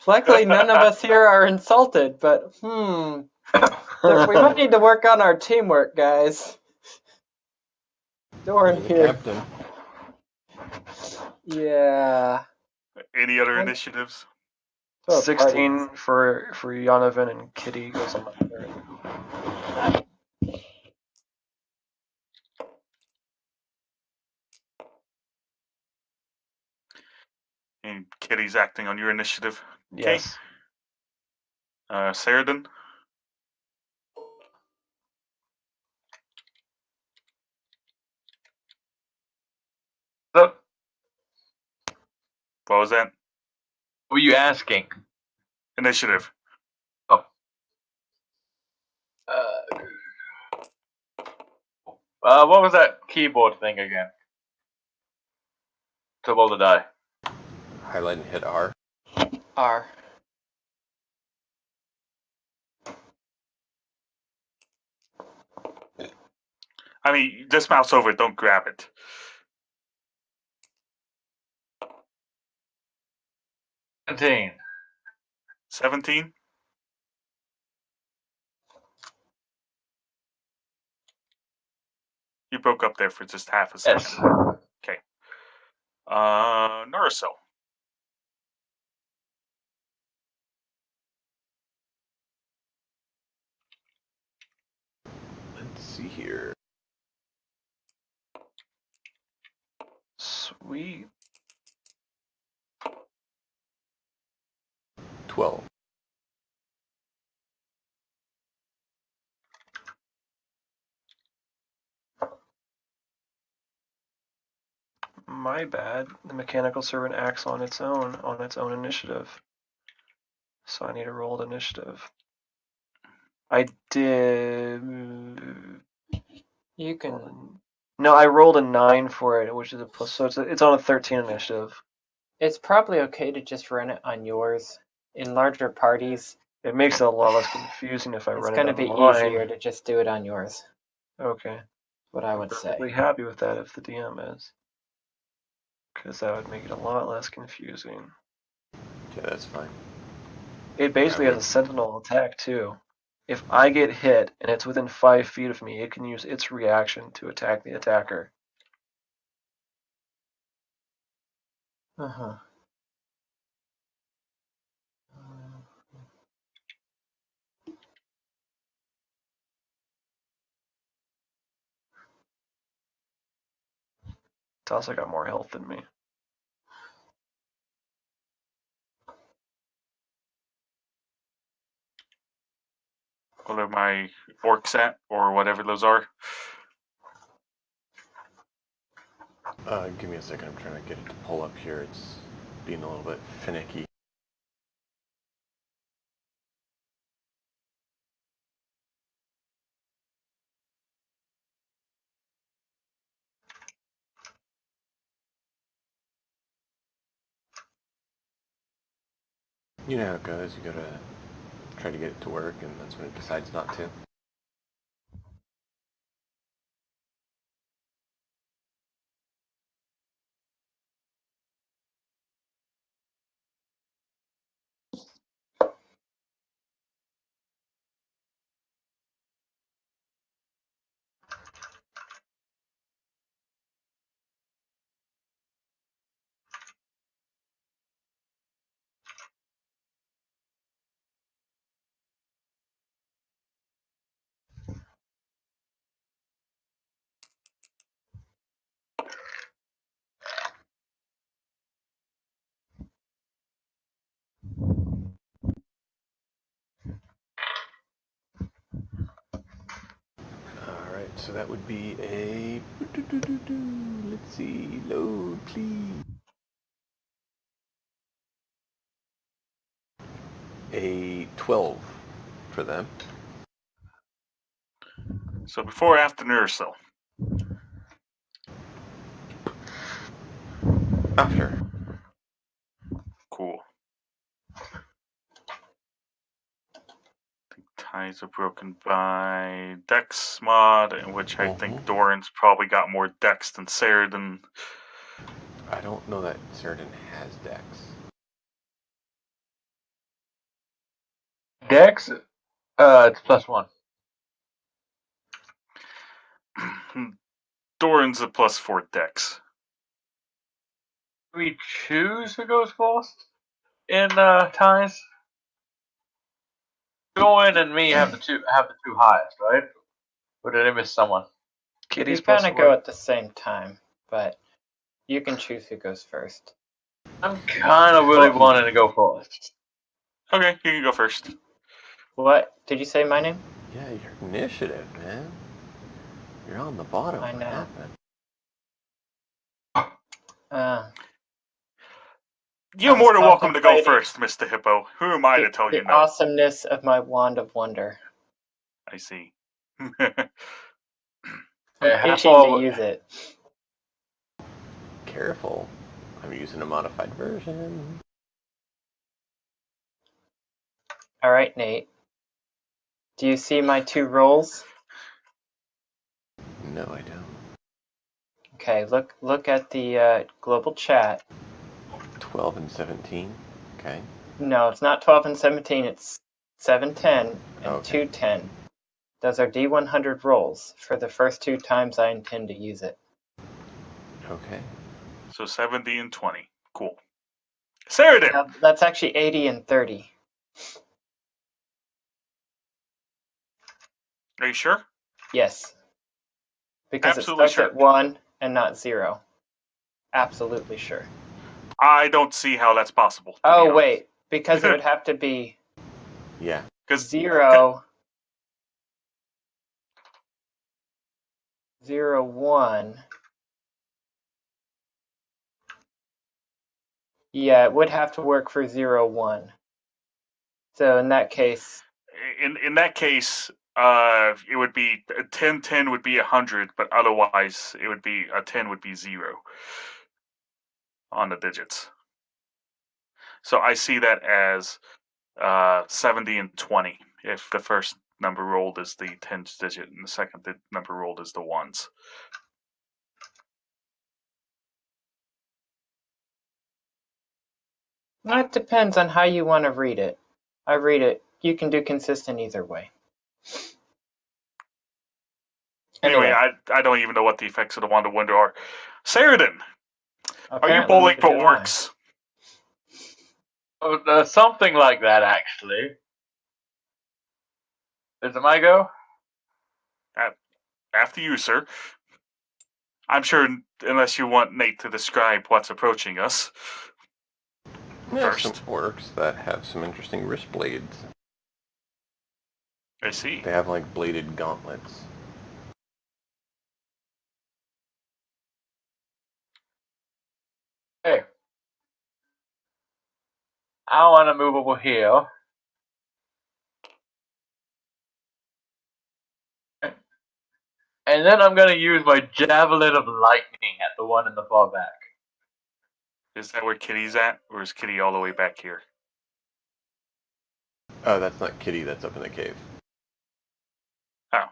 Luckily, none of us here are insulted, but so we might need to work on our teamwork, guys. Doran You're the here. captain. Yeah. Any other What? initiatives? Throw a party. 16 for Yonovan and Kitty goes on my turn. And Kitty's acting on your initiative. Yes. Saradin? So, What was that? what were you asking? Initiative. Oh. What was that keyboard thing again? To roll the die. Highlight and hit R. R. I mean, just mouse over it, don't grab it. $17. 17? You broke up there for just half a second. Yes. Okay. Nurso. Let's see here. Sweet. 12. My bad. The mechanical servant acts on its own initiative. So I need to roll initiative. I did. You can. No, I rolled a 9 for it, which is a plus. So it's on a 13 initiative. It's probably okay to just run it on yours. In larger parties, It makes it a lot less confusing if I it's run it going to on be mine. easier to just do it on yours. Okay. What I I'm would say. perfectly happy with that if the DM is. Because that would make it a lot less confusing. Yeah, that's fine. It basically has a sentinel attack too. If I get hit and it's within 5 feet of me, it can use its reaction to attack the attacker. Uh huh. It's also got more health than me. What are my orcs at, or whatever those are? Give me a second. I'm trying to get it to pull up here. It's being a little bit finicky. You know how it goes. You gotta try to get it to work, and that's when it decides not to. So that would be a... Let's see. Load, please. A 12 for them. So before or after Nursel? After. Cool. Ties are broken by Dex mod, in which I think Doran's probably got more Dex than Saradin. I don't know that Saradin has Dex. Dex? It's +1. Doran's a +4 Dex. Do we choose who goes first in ties? Join and me have the two highest, right? Or did I miss someone? Kitty's You kind of +4. go at the same time, but you can choose who goes first. I'm kind of really wanting to go first. Okay, you can go first. What? Did you say my name? Yeah, your initiative, man. You're on the bottom. I know. What happened? You're more than welcome to go contemplating first, Mr. Hippo. Who am I to tell you The no? awesomeness of my wand of wonder. I see. I'm how itching far to use it. Careful. I'm using a modified version. All right, Nate. Do you see my 2 rolls? No, I don't. Okay, look at the global chat. 12 and 17. Okay. No, it's not 12 and 17. It's 710 and Okay. 210. Those are D100 rolls for the first 2 times I intend to use it. Okay. So 70 and 20. Cool. Saradin! Now, that's actually 80 and 30. Are you sure? Yes. Because Absolutely it starts sure. at 1 and not 0. Absolutely sure. I don't see how that's possible. Oh, wait. Because it would have to be Yeah. 0, 0, 1. Yeah, it would have to work for 0, 1. So in that case, in that case, it would be 10, 10 would be 100, but otherwise it would be a 10 would be 0 on the digits. So I see that as 70 and 20 if the first number rolled is the 10th digit and the second number rolled is the ones. that depends on how you want to read it. I read it. You can do consistent either way. Anyway, I don't even know what the effects of the Wand of Wonder are. Saradin, are you apparently bowling neither for do I. orcs? Something like that, actually. Is it my go? After you, sir. I'm sure, unless you want Nate to describe what's approaching us. There's some First. orcs that have some interesting wrist blades. I see. They have like bladed gauntlets. Hey. I want to move over here. And then I'm going to use my Javelin of Lightning at the one in the far back. Is that where Kitty's at, or is Kitty all the way back here? Oh, that's not Kitty, that's up in the cave. Oh.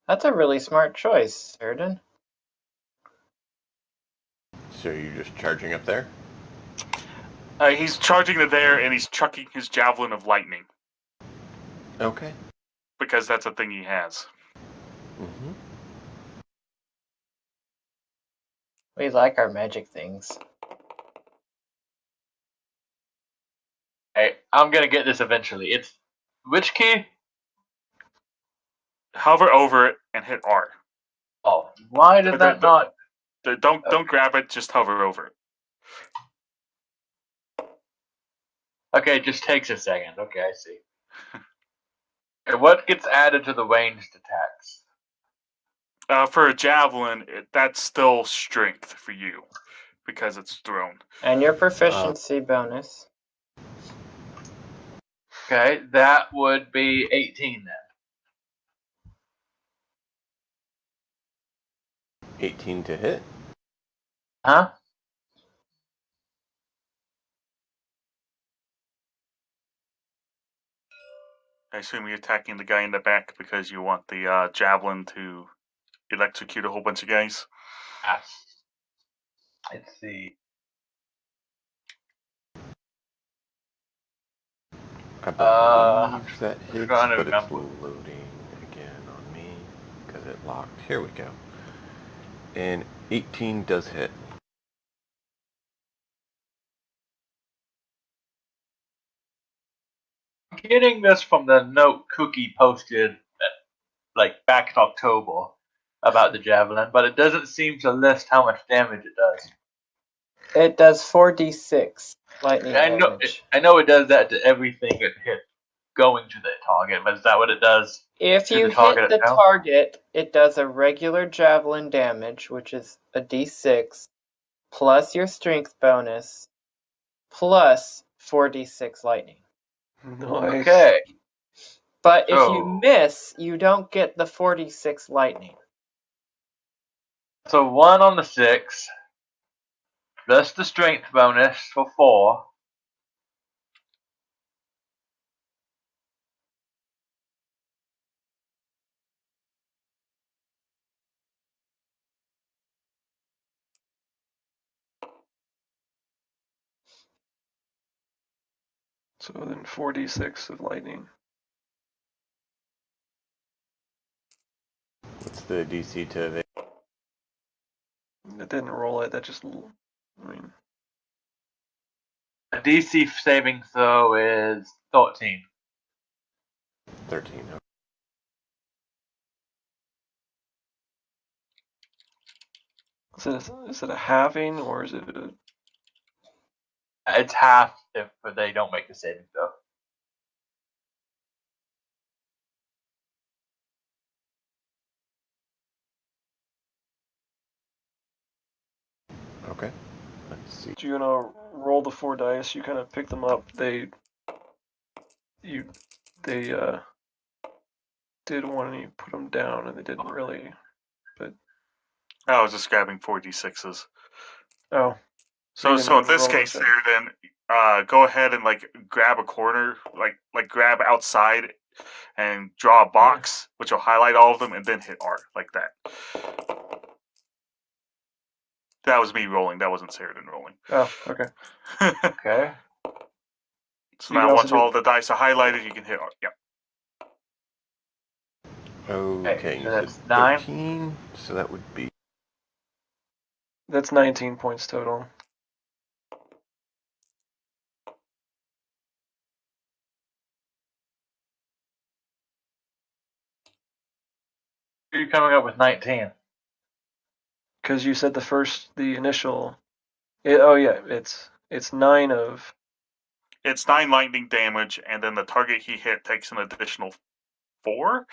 That's a really smart choice, Saradin. So you're just charging up there? He's charging to there, and he's chucking his Javelin of Lightning. Okay. Because that's a thing he has. Mm-hmm. We like our magic things. Hey, I'm going to get this eventually. It's... Which key? Hover over it and hit R. Oh, why did that not... Don't grab it, just hover over it. Okay, it just takes a second. Okay, I see. Okay, what gets added to the ranged attacks? For a javelin, that's still strength for you because it's thrown. And your proficiency bonus. Okay, that would be 18 then. 18 to hit. Huh? I assume you're attacking the guy in the back because you want the javelin to electrocute a whole bunch of guys. Let's see. I believe that I'm hits, trying to but it's remember. loading again on me because it locked. Here we go. And 18 does hit. I'm getting this from the note Cookie posted back in October about the javelin, but it doesn't seem to list how much damage it does. It does 4d6 lightning I know damage. I know it does that to everything it hit going to the target, but is that what it does If to you the target hit the itself? target, it does a regular javelin damage, which is a d6, plus your strength bonus, plus 4d6 lightning. Nice. Okay. But if you So miss, you don't get the 4d6 lightning. so 1 on the 6, plus the strength bonus for 4. So then 4d6 of lightning. What's the DC to evade? It didn't roll it. That just, I mean, The DC saving throw is 13. 13. Okay. is it a halving or is it a? It's half if they don't make the saving throw. Okay. Let's see. Do you want to roll the 4 dice? You kind of pick them up. They did one and you put them down, and they didn't really. But I was just grabbing 4d6s. oh, So, you so in didn't this roll case, those there, then go ahead and grab a corner, like grab outside, and draw a box, which will highlight all of them, and then hit R like that. That was me rolling. That wasn't Sheridan rolling. Oh, okay. Okay. So You can now also once do. all the dice are highlighted, you can hit R. Yep. Okay, so you said that's 9. 13, so that would be That's 19 points total. You're coming up with 19. Because you said the initial. Oh yeah, it's 9 of It's 9 lightning damage, and then the target he hit takes an additional 4.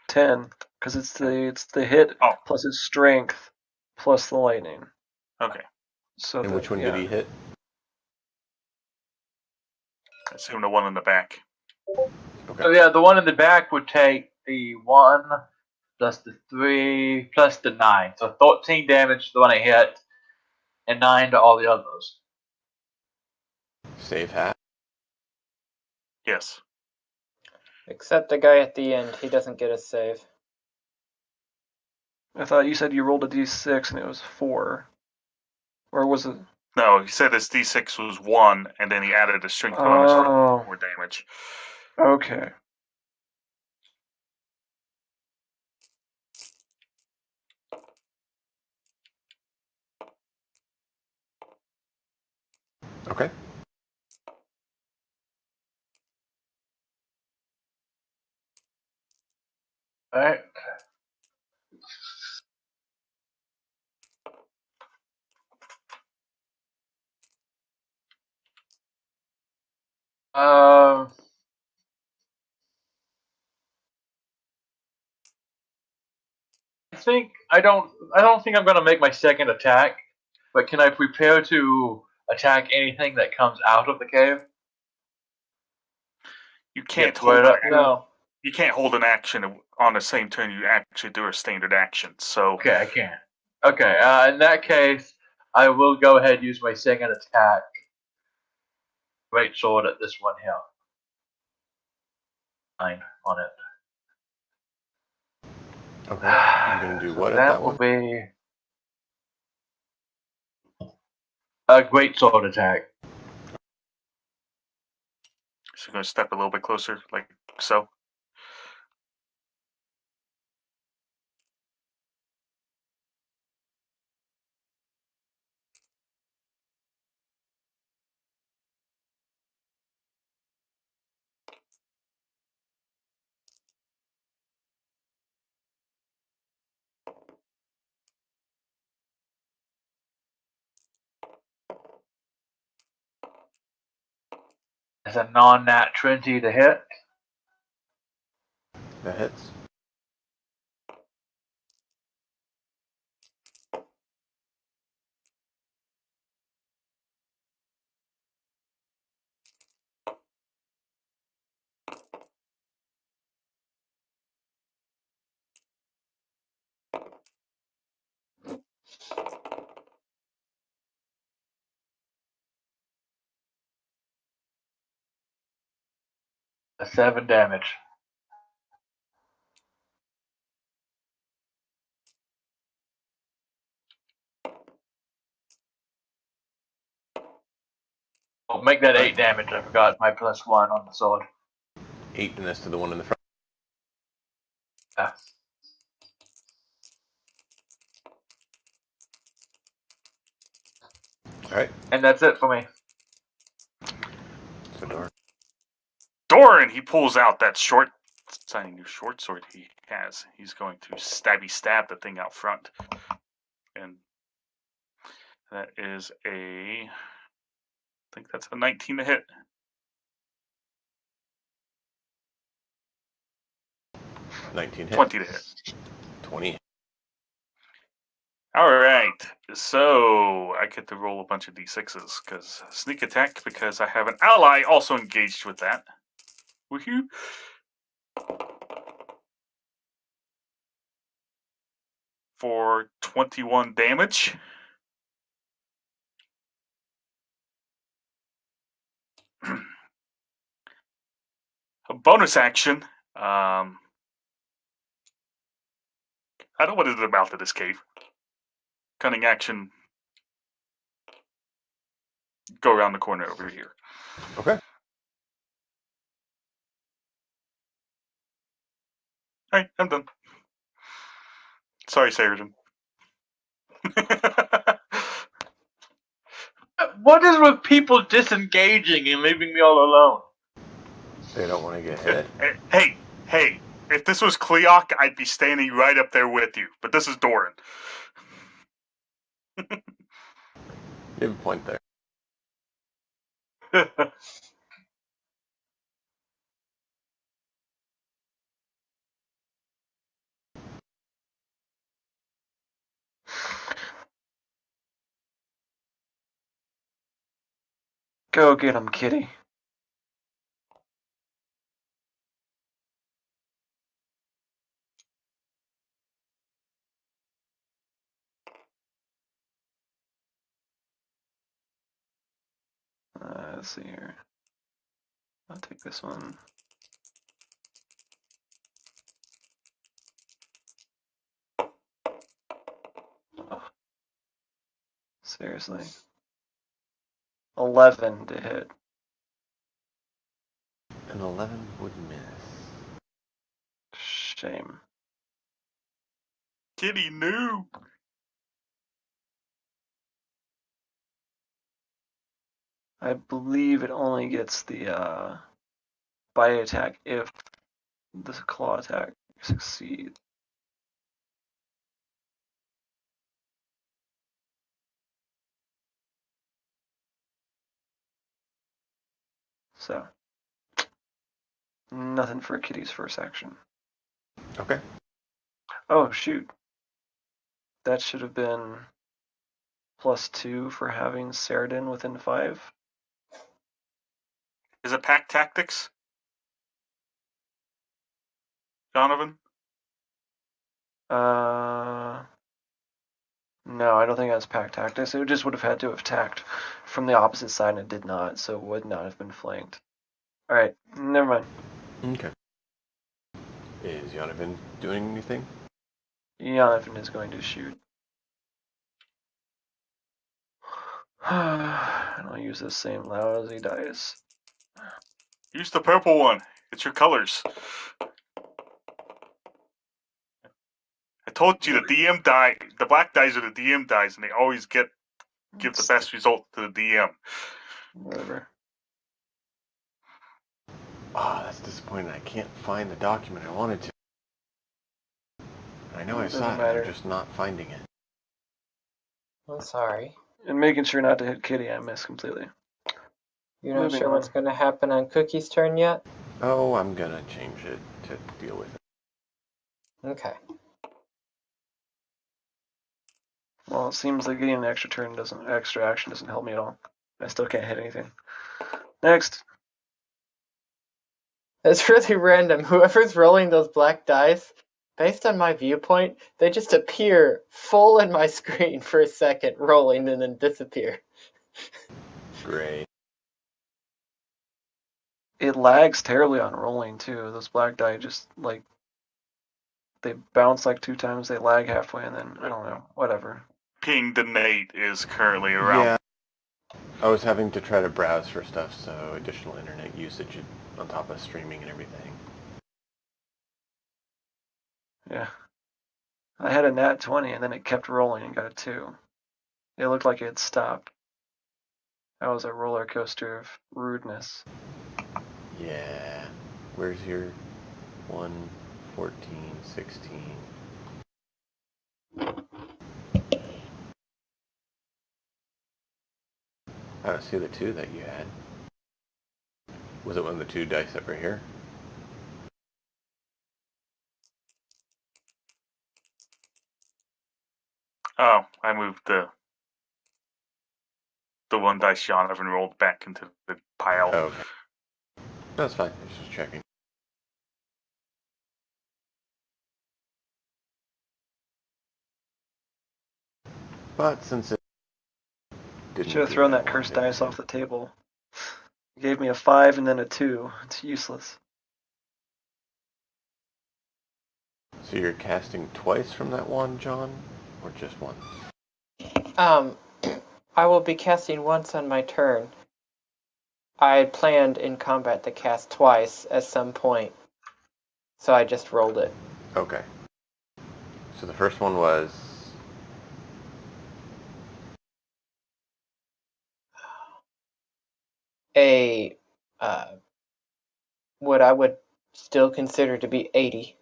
10 because it's the hit Oh, plus its strength plus the lightning. okay. So And which one did he hit? I assume the one in the back. Okay. So yeah, the one in the back would take the 1 plus the 3 plus the 9. So 13 damage to the one I hit, and 9 to all the others. Save hat. Yes. Except the guy at the end, he doesn't get a save. I thought you said you rolled a d6 and it was 4, or was it? No, he said his d6 was 1, and then he added a strength bonus for Oh, more damage. okay. Okay. Alright. Um, don't think I'm gonna make my second attack. But can I prepare to attack anything that comes out of the cave? You can't Get hold right an up. No. you can't hold an action on the same turn you actually do a standard action. So Okay, I can't. Okay, in that case, I will go ahead and use my second attack. Great sword at this one here. 9 on it. Okay. You're gonna do So what at that that will one? be a great sword attack. you're going to step a little bit closer, like so. It's a non-nat 20 to hit. That hits. A 7 damage. Oh, make that 8 damage. I forgot my +1 on the sword. 8, and that's to the one in the front. Yeah. All right. And that's it for me. So Doran. Doran, he pulls out that shiny new short sword he has. He's going to stab the thing out front. And that is I think that's a 19 to hit. 19 hit. 20 to hit. 20. All right, so I get to roll a bunch of d6s because sneak attack because I have an ally also engaged with that. Woohoo! For 21 damage. A bonus action. I don't know what is about to this cave. Cunning action. Go around the corner over here. Okay. All right, I'm done. Sorry, Sarajan. What is with people disengaging and leaving me all alone? They don't want to get hit. Hey, if this was Cleok, I'd be standing right up there with you. But this is Doran. You have a point there. Go get him, kitty. Let's see here. I'll take this one. Oh, seriously. 11 to hit. An 11 would miss. Shame. Kitty knew. I believe it only gets the bite attack if the claw attack succeeds. So, nothing for Kitty's first action. Okay. Oh, shoot. that should have been +2 for having Cerdin within 5. Is it pack tactics, Donovan? No, I don't think that's pack tactics. It just would have had to have tacked from the opposite side, and it did not, so it would not have been flanked. Alright, never mind. Okay. Is Yonovan doing anything? Jonathan is going to shoot. And I'll use this same lousy dice. Use the purple one. It's your colors. I told you the DM die. The black dice are the DM dice, and they always give the best result to the DM. Whatever. Ah, that's disappointing. I can't find the document I wanted to. I know I saw it, matter. I'm just not finding it. I'm sorry. And making sure not to hit Kitty, I missed completely. You're not Moving sure what's on. going to happen on Cookie's turn yet? Oh, I'm gonna change it to deal with it. Okay. Well, it seems like getting an extra action doesn't help me at all. I still can't hit anything. Next. It's really random. Whoever's rolling those black dice, based on my viewpoint, they just appear full in my screen for a second, rolling, and then disappear. Great. It lags terribly on rolling too. Those black die just like they bounce like 2 times, they lag halfway, and then I don't know, whatever. Ping the Nate is currently around. Yeah. I was having to try to browse for stuff, so additional internet usage on top of streaming and everything. Yeah. I had a nat 20 and then it kept rolling and got a 2. It looked like it had stopped. That was a roller coaster of rudeness. Yeah. Where's your 1, 14, 16? I don't see the 2 that you had. Was it one of the 2 dice that were here? Oh, I moved the one dice Jonathan rolled back into the pile. Oh, okay. That's fine. I was just checking. But since it didn't Should have do thrown what I that cursed wanted dice to- off the table. It gave me a 5 and then a 2. It's useless. So you're casting twice from that wand, John? Or just once? I will be casting once on my turn. I had planned in combat to cast twice at some point, so I just rolled it. Okay. So the first one was... A, what I would still consider to be 80.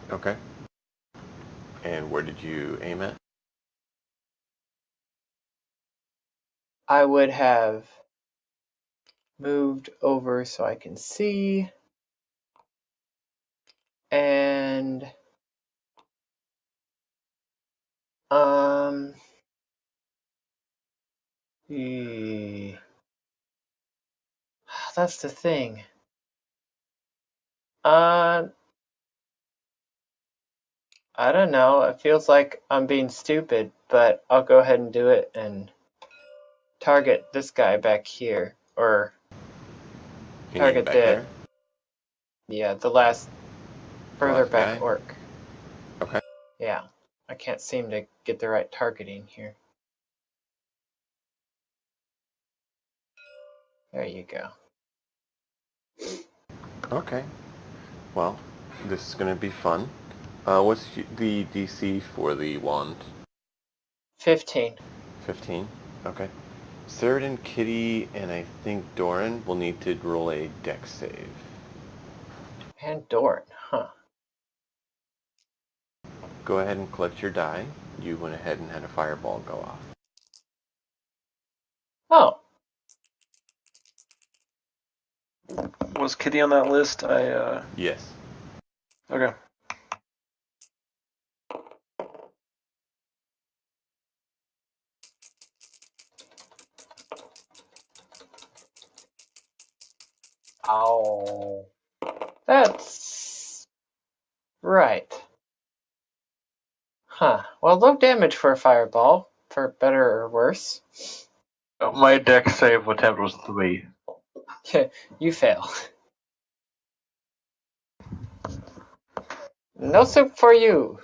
Okay. And where did you aim at? I would have moved over so I can see, and that's the thing. I don't know. It feels like I'm being stupid, but I'll go ahead and do it and target this guy back here, or You target aim back the there? yeah, the last further last back guy? orc. Okay. Yeah, I can't seem to get the right targeting here. There you go. Okay. Well, this is going to be fun. What's the DC for the wand? 15. 15? Okay. Cerdin, Kitty, and I think Doran will need to roll a dex save. And Doran, huh? Go ahead and collect your die. You went ahead and had a fireball go off. Oh, Was Kitty on that list? Yes. Okay. Ow. That's right. Huh. Well, low damage for a fireball, for better or worse. My dex save attempt was 3. You fail. No soup for you.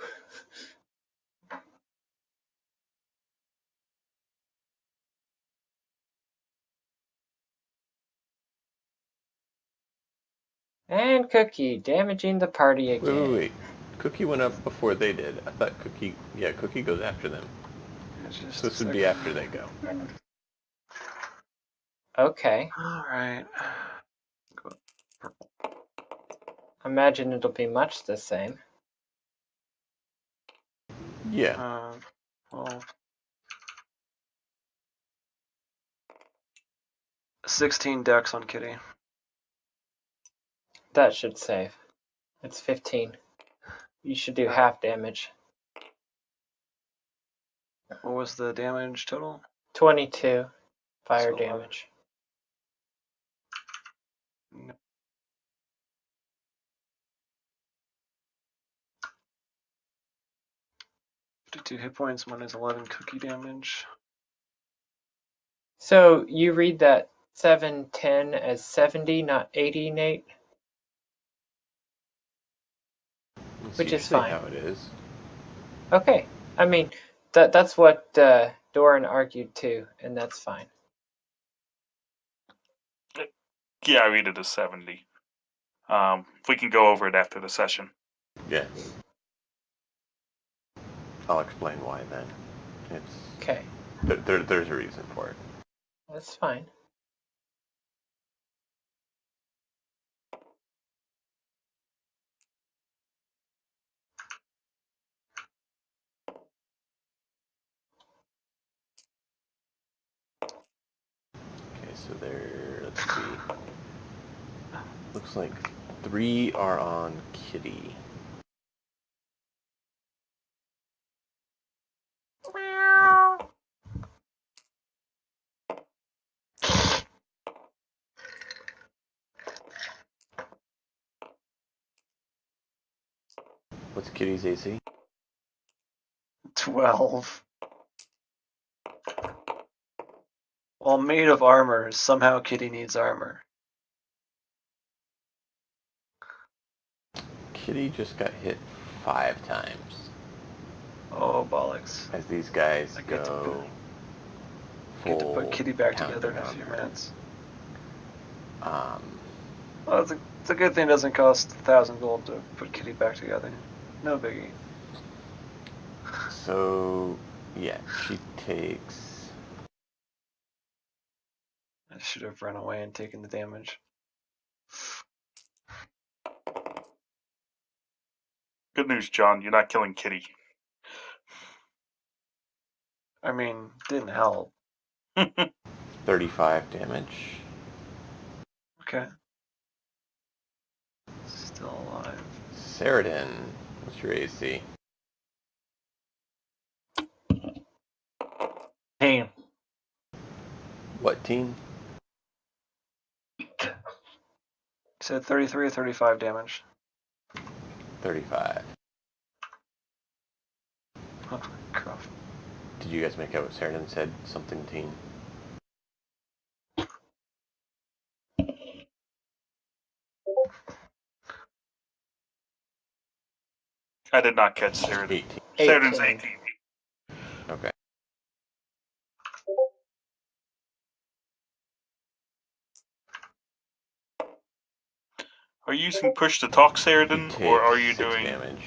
And Cookie, damaging the party Wait, again. wait, wait. Cookie went up before they did. I thought Cookie... Yeah, Cookie goes after them. Just So this would be after they go. Okay. Alright. Go purple. Imagine it'll be much the same. Yeah. 12. 16 dex on Kitty. That should save. It's 15. You should do half damage. What was the damage total? 22 fire So, damage. No. 52 hit points minus 11 cookie damage. So you read that 710 as 70, not 80, Nate? It's Which is usually fine. how it is. Okay. I mean, that's what Doran argued too, and that's fine. Yeah, I read it as 70. We can go over it after the session. Yeah. I'll explain why then. It's... Okay. There's a reason for it. That's fine. Okay, so there... Let's see. Looks like 3 are on Kitty. What's Kitty's AC? 12. While made of armor, somehow Kitty needs armor. Kitty just got hit 5 times. Oh, bollocks. As these guys I get go to full put Kitty back pounding together in a on few her. minutes. Um, Well, it's a good thing it doesn't cost 1,000 gold to put Kitty back together. No biggie. so, yeah, she takes... I should have run away and taken the damage. Good news, John. You're not killing Kitty. I mean, didn't help. 35 damage. Okay. Still alive. Saradin, what's your AC? 10. What team? Said 33 or 35 damage. 35. Oh, crap. Did you guys make out what Saradin said? Something team? I did not catch Sheridan. 18. Sheridan's 18. 18. Okay. Are you using push to talk, He Sheridan, takes or are you 6 doing... damage.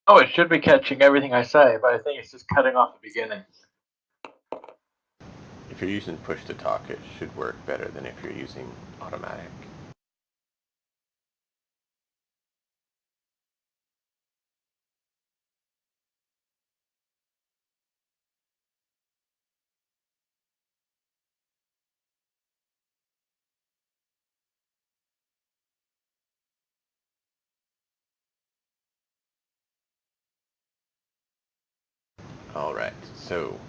Oh, it should be catching everything I say, but I think it's just cutting off the beginning. If you're using push to talk, it should work better than if you're using automatic. All right, so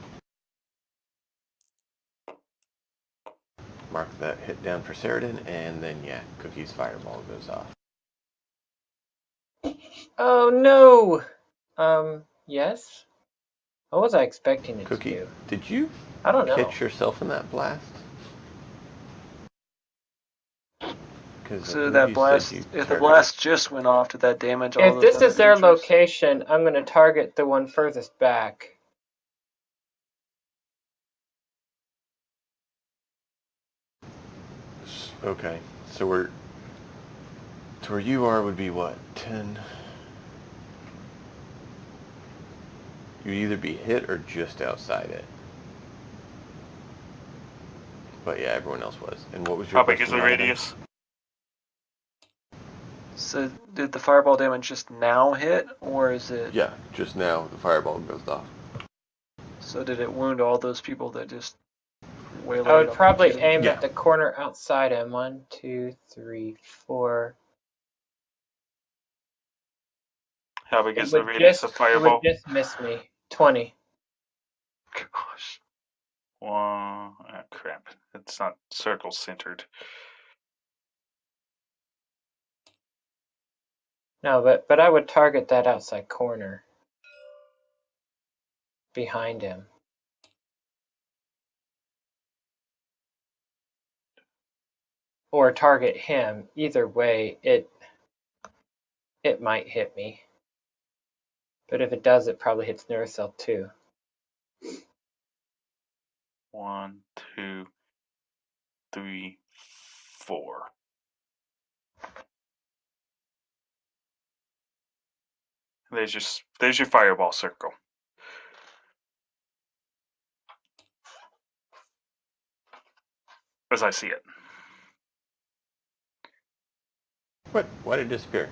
mark that hit down for Sheridan, and then yeah, Cookie's fireball goes off. Oh no! Yes? What was I expecting it to Cookie, do? did you I don't know. catch yourself in that blast? Because I So believe that you said blast, you if the targeted. blast just went off, did that damage all If those this other is their creatures? location, I'm going to target the one furthest back. Okay, so we're to where you are would be what, 10? You'd either be hit or just outside it. But yeah, everyone else was. And what was your How big is question, the Donovan? radius? So did the fireball damage just now hit, or is it? Yeah, just now the fireball goes off. So did it wound all those people that just waylaid I would on probably the kid? aim Yeah. at the corner outside him. 1, 2, 3, 4. How big It is the would radius just of it fireball? would just miss me. 20. Gosh. Crap. It's not circle centered. No, but I would target that outside corner behind him. Or target him. Either way, it might hit me. But if it does, it probably hits Neurocell too. 1, 2, 3, 4. There's your fireball circle. As I see it. What? Why did it disappear?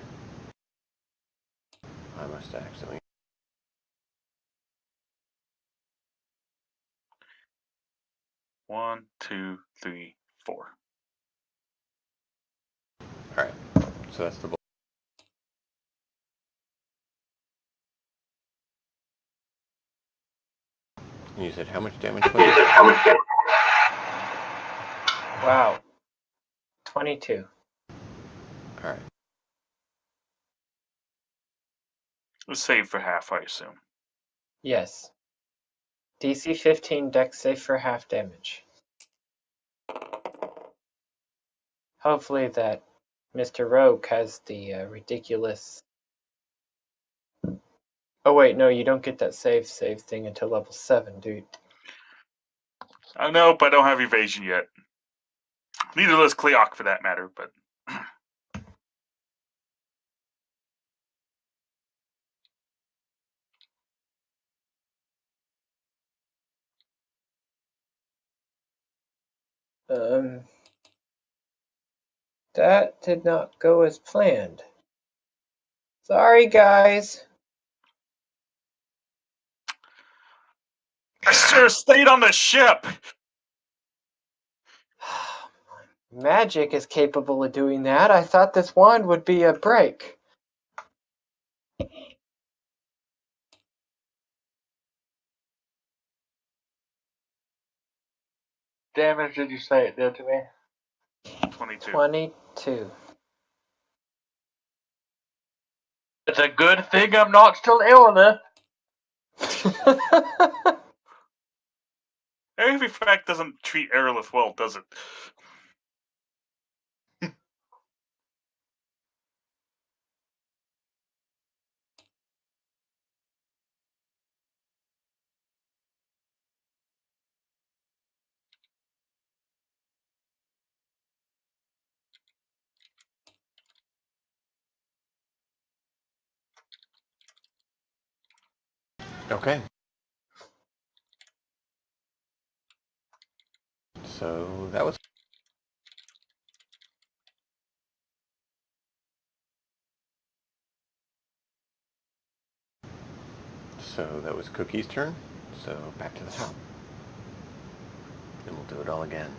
I must have accidentally. One, two, three, 4. Alright, so that's the ball. And you said how much damage was it? Wow. 22. Alright. Let's save for half, I assume. Yes. DC 15 dex save for half damage. Hopefully that Mr. Rogue has the ridiculous... Oh wait, no, you don't get that save thing until level 7, dude. I know, but I don't have evasion yet. Neither does Cleoc for that matter, but That did not go as planned. Sorry, guys. I should have stayed on the ship. Magic is capable of doing that. I thought this wand would be a break. Damage did you say it did to me? 22. 22. It's a good thing I'm not still ill. Every fact doesn't treat Aerolith well, does it? Okay. So that was... So that was Cookie's turn. So back to the top. And we'll do it all again.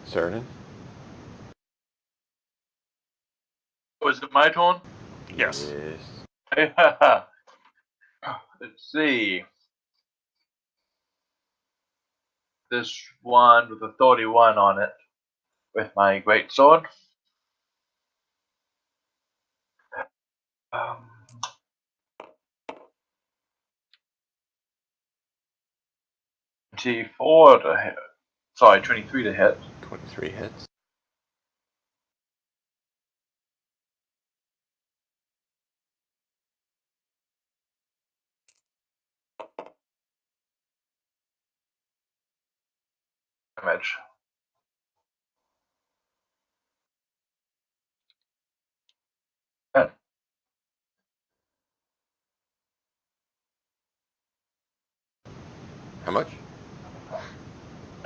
Sheridan? Was it my turn? Yes. Yes. Let's see. This one with a 31 on it with my great sword. 24 to hit. Sorry, 23 to hit. 23 hits. Damage. Uh, How much?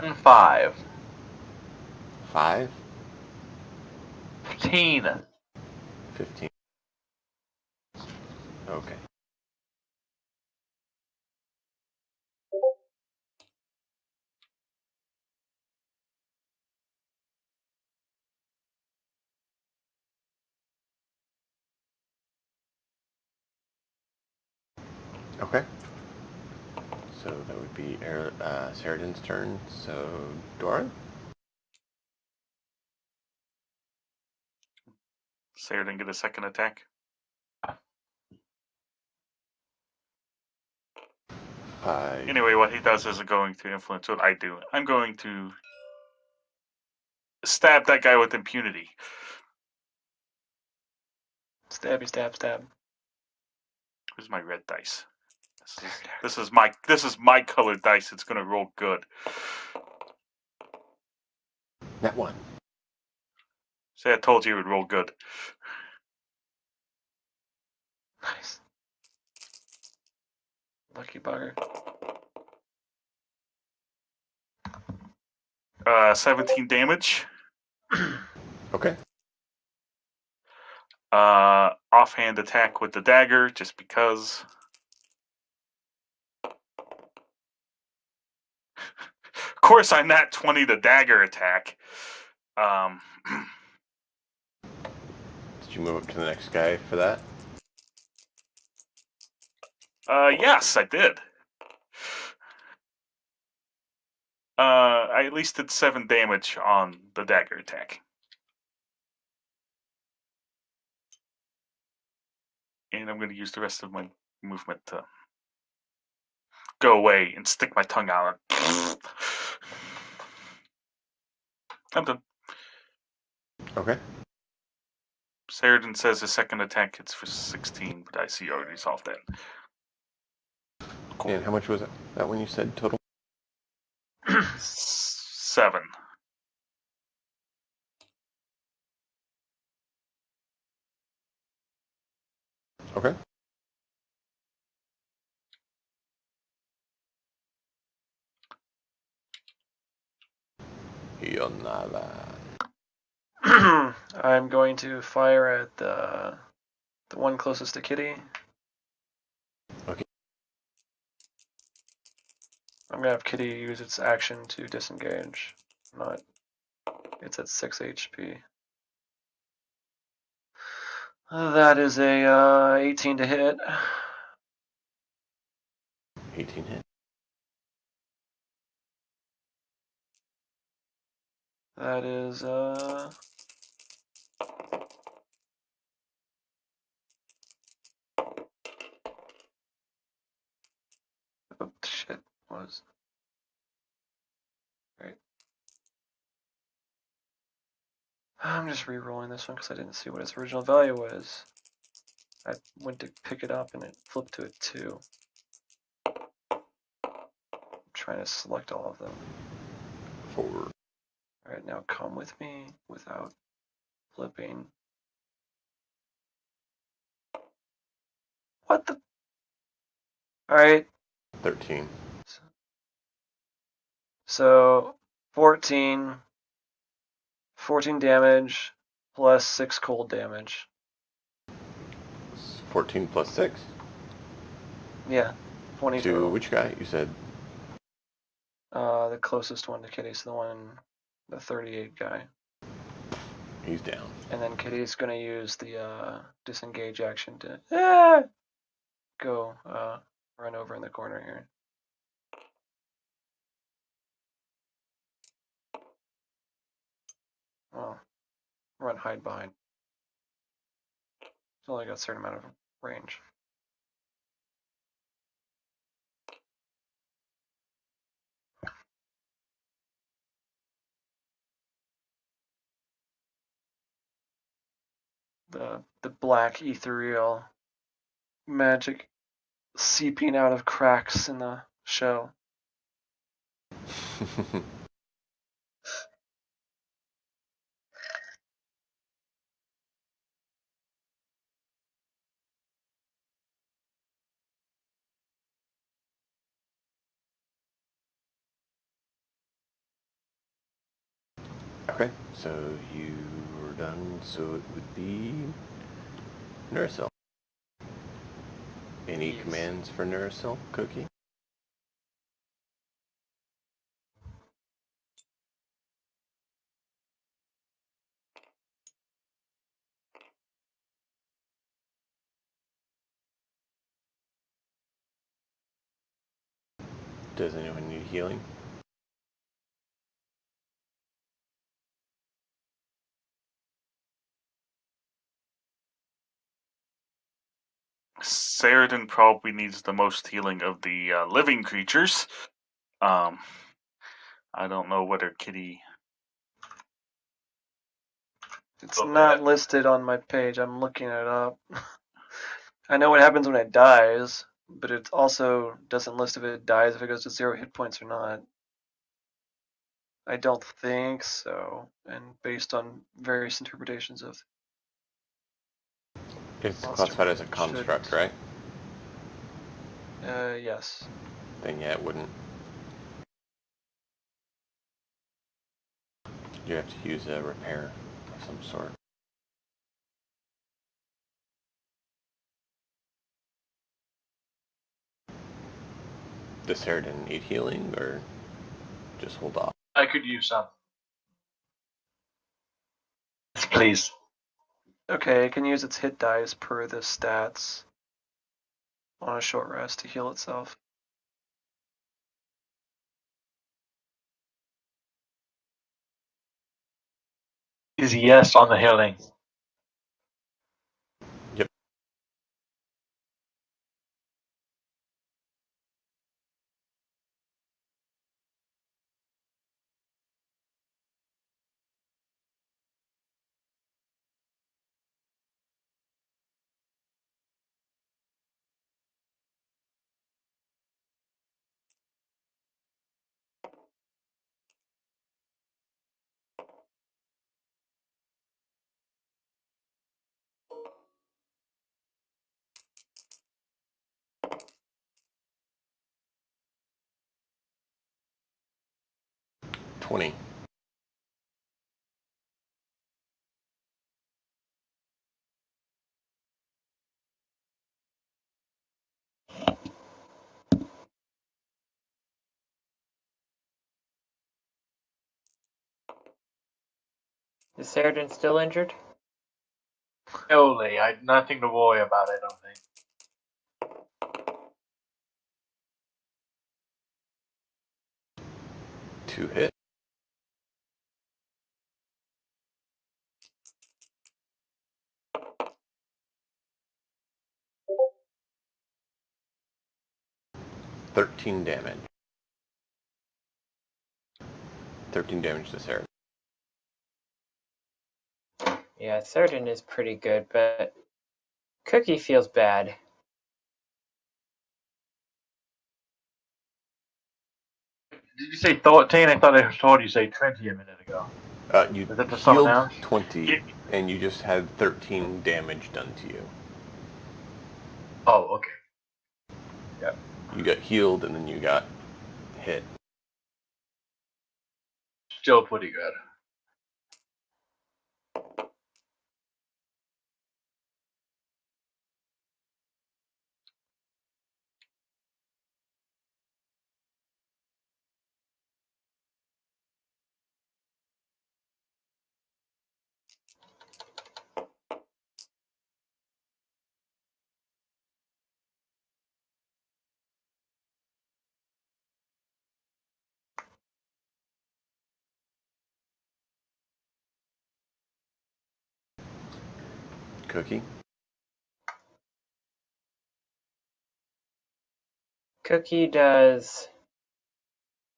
And 5. 5? 15. 15. Okay. Okay. So that would be Sheridan's turn. So, Doran? Sarah didn't get a second attack. Anyway, what he does isn't going to influence what I do. I'm going to stab that guy with impunity. Stabby, stab, stab. Where's my red dice? This is my colored dice. It's gonna roll good. That one. See, I told you it would roll good. Nice. Lucky bugger. 17 damage. Okay. Offhand attack with the dagger, just because. Of course, I'm not 20 the dagger attack. Did you move up to the next guy for that? Yes, I did. I at least did 7 damage on the dagger attack. And I'm going to use the rest of my movement to go away and stick my tongue out. I'm done. Okay. Sheridan says his second attack hits for 16, but I see you already solved that. Cool. And how much was it? That one you said total? 7. Okay. Yonala. I'm going to fire at the one closest to Kitty. Okay. I'm gonna have Kitty use its action to disengage. Not. It's at 6 HP. That is a 18 to hit. 18 hit. That is oh shit was right. I'm just re-rolling this one because I didn't see what its original value was. I went to pick it up and it flipped to a 2. I'm trying to select all of them. 4. Alright, now come with me without flipping. What the? Alright. 13. So 14 damage plus 6 cold damage. 14 plus 6? Yeah, 20 To total. which guy? You said The closest one to Kitty, so the one the 38 guy. He's down. And then Kitty's going to use the disengage action to go run over in the corner here. Well, run hide behind. It's only got a certain amount of range. The black ethereal magic seeping out of cracks in the shell. Okay, so you were done, so it would be Nursil. Any Yes. commands for Nursil, Cookie? Does anyone need healing? Saradin probably needs the most healing of the living creatures. I don't know whether Kitty. It's Okay. not listed on my page. I'm looking it up. I know what happens when it dies, but it also doesn't list if it dies, if it goes to 0 hit points or not. I don't think so, and based on various interpretations of It's Monster classified as a Manual, construct, shouldn't. right? Yes. Then yeah, it wouldn't. You have to use a repair of some sort. Does Saradin need healing, or just hold off? I could use some. Please. Okay, it can use its hit dice per the stats on a short rest to heal itself. Is yes on the healing. Yep. $20. Is Saradin still injured? Only, nothing to worry about, I don't think. Two hit. $13 damage. 13 damage to Saradin. Yeah, Saradin is pretty good, but Cookie feels bad. Did you say 13? I thought I heard you say 20 a minute ago. You Is that for someone healed else? 20, and you just had 13 damage done to you. Oh, okay. You got healed, and then you got hit. Still pretty good. Cookie? Cookie does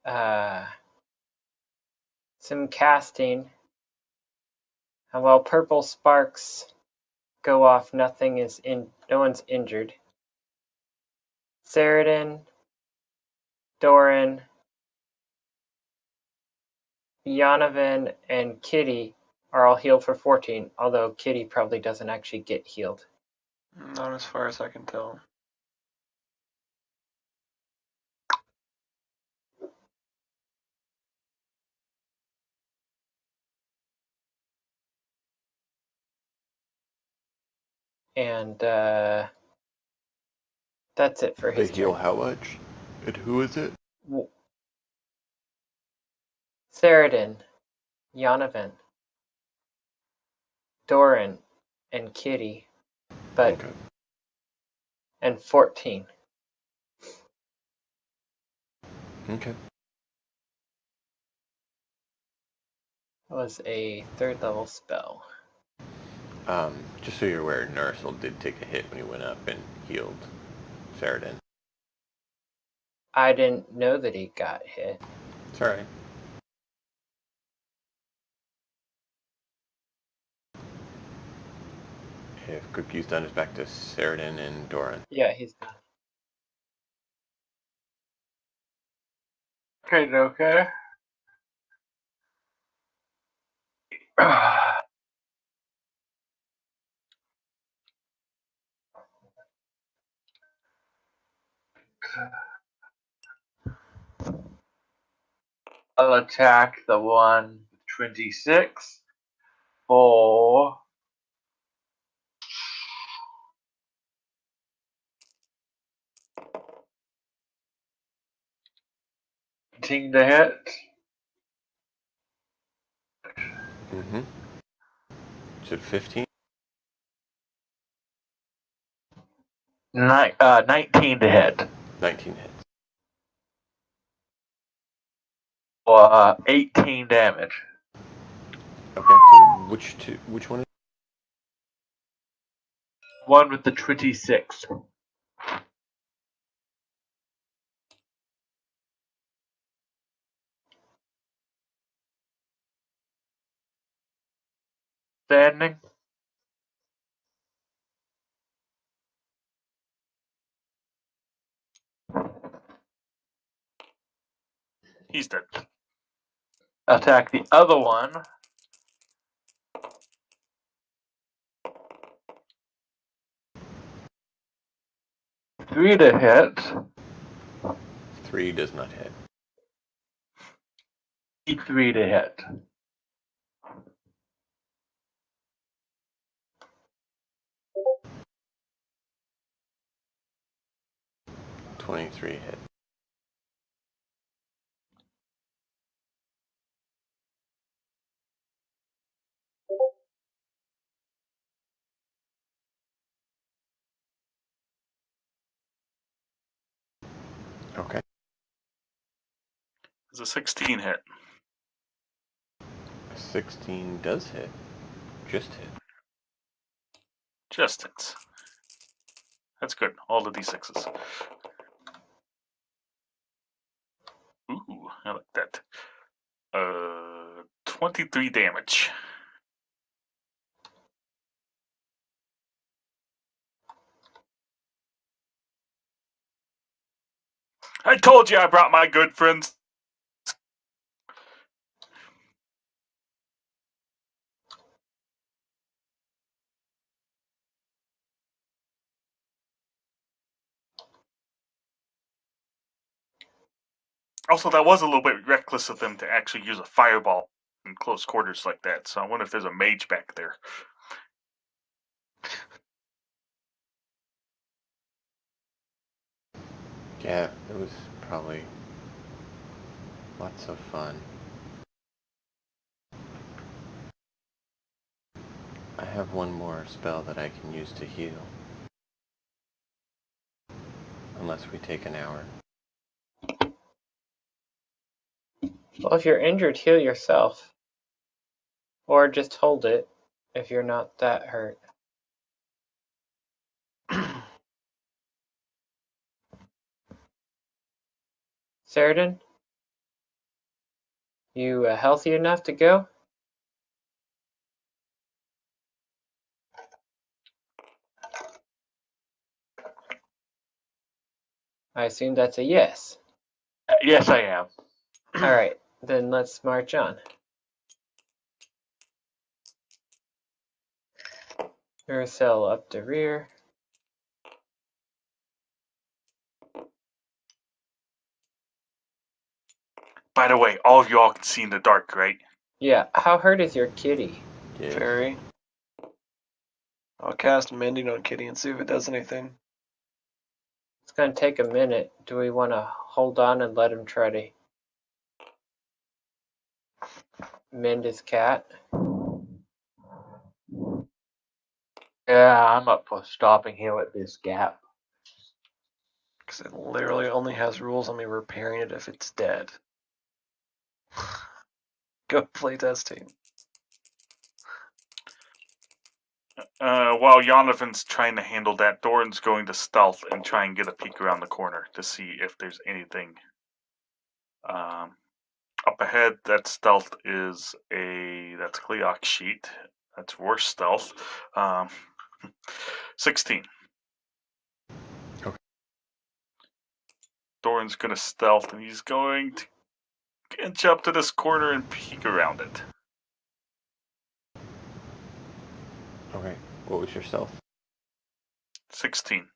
some casting. And while purple sparks go off, no one's injured. Saradin, Doran, Yonovan, and Kitty are all healed for 14, although Kitty probably doesn't actually get healed. Not as far as I can tell. And that's it for They his heal turn. how much? And who is it? Saradin, Yonovan, Doran, and Kitty, but Okay. and 14. Okay. That was a 3rd level spell. Just so you're aware, Narsil did take a hit when he went up and healed Saradin. I didn't know that he got hit. It's alright. If Cookie's done, it's back to Saradin and Doran. Yeah, he's done. Okay. I'll attack the one 26 for 18 to hit. Mm-hmm. Is it 15? 19 to hit. 19 hits. For 18 damage. Okay, so which one is One with the 26. Standing. He's dead. Attack the other one. 3 to hit. 3 does not hit. 3 to hit. 23 hit. Okay. It's a 16 hit. 16 does hit. Just hit. Just hits. That's good. All the d6s. Ooh, I like that. 23 damage. I told you I brought my good friends. Also, that was a little bit reckless of them to actually use a fireball in close quarters like that. So I wonder if there's a mage back there. Yeah, it was probably lots of fun. I have one more spell that I can use to heal. Unless we take an hour. Well, if you're injured, heal yourself. Or just hold it if you're not that hurt. Sheridan? You healthy enough to go? I assume that's a yes. Yes, I am. All right, then let's march on. Uracell up the rear. By the way, all of y'all can see in the dark, right? Yeah, how hurt is your kitty? Yes. Very. I'll cast Mending on Kitty and see if it does anything. It's going to take a minute. Do we want to hold on and let him try to mend his cat? Yeah, I'm up for stopping him at this gap. Because it literally only has rules on me repairing it if it's dead. Go playtest team. While Jonathan's trying to handle that, Doran's going to stealth and try and get a peek around the corner to see if there's anything up ahead. That stealth is that's Cleoc sheet. That's worse stealth. 16. Okay. Doran's going to stealth and he's going to inch up to this corner and peek around it. Okay. What was your stealth? 16.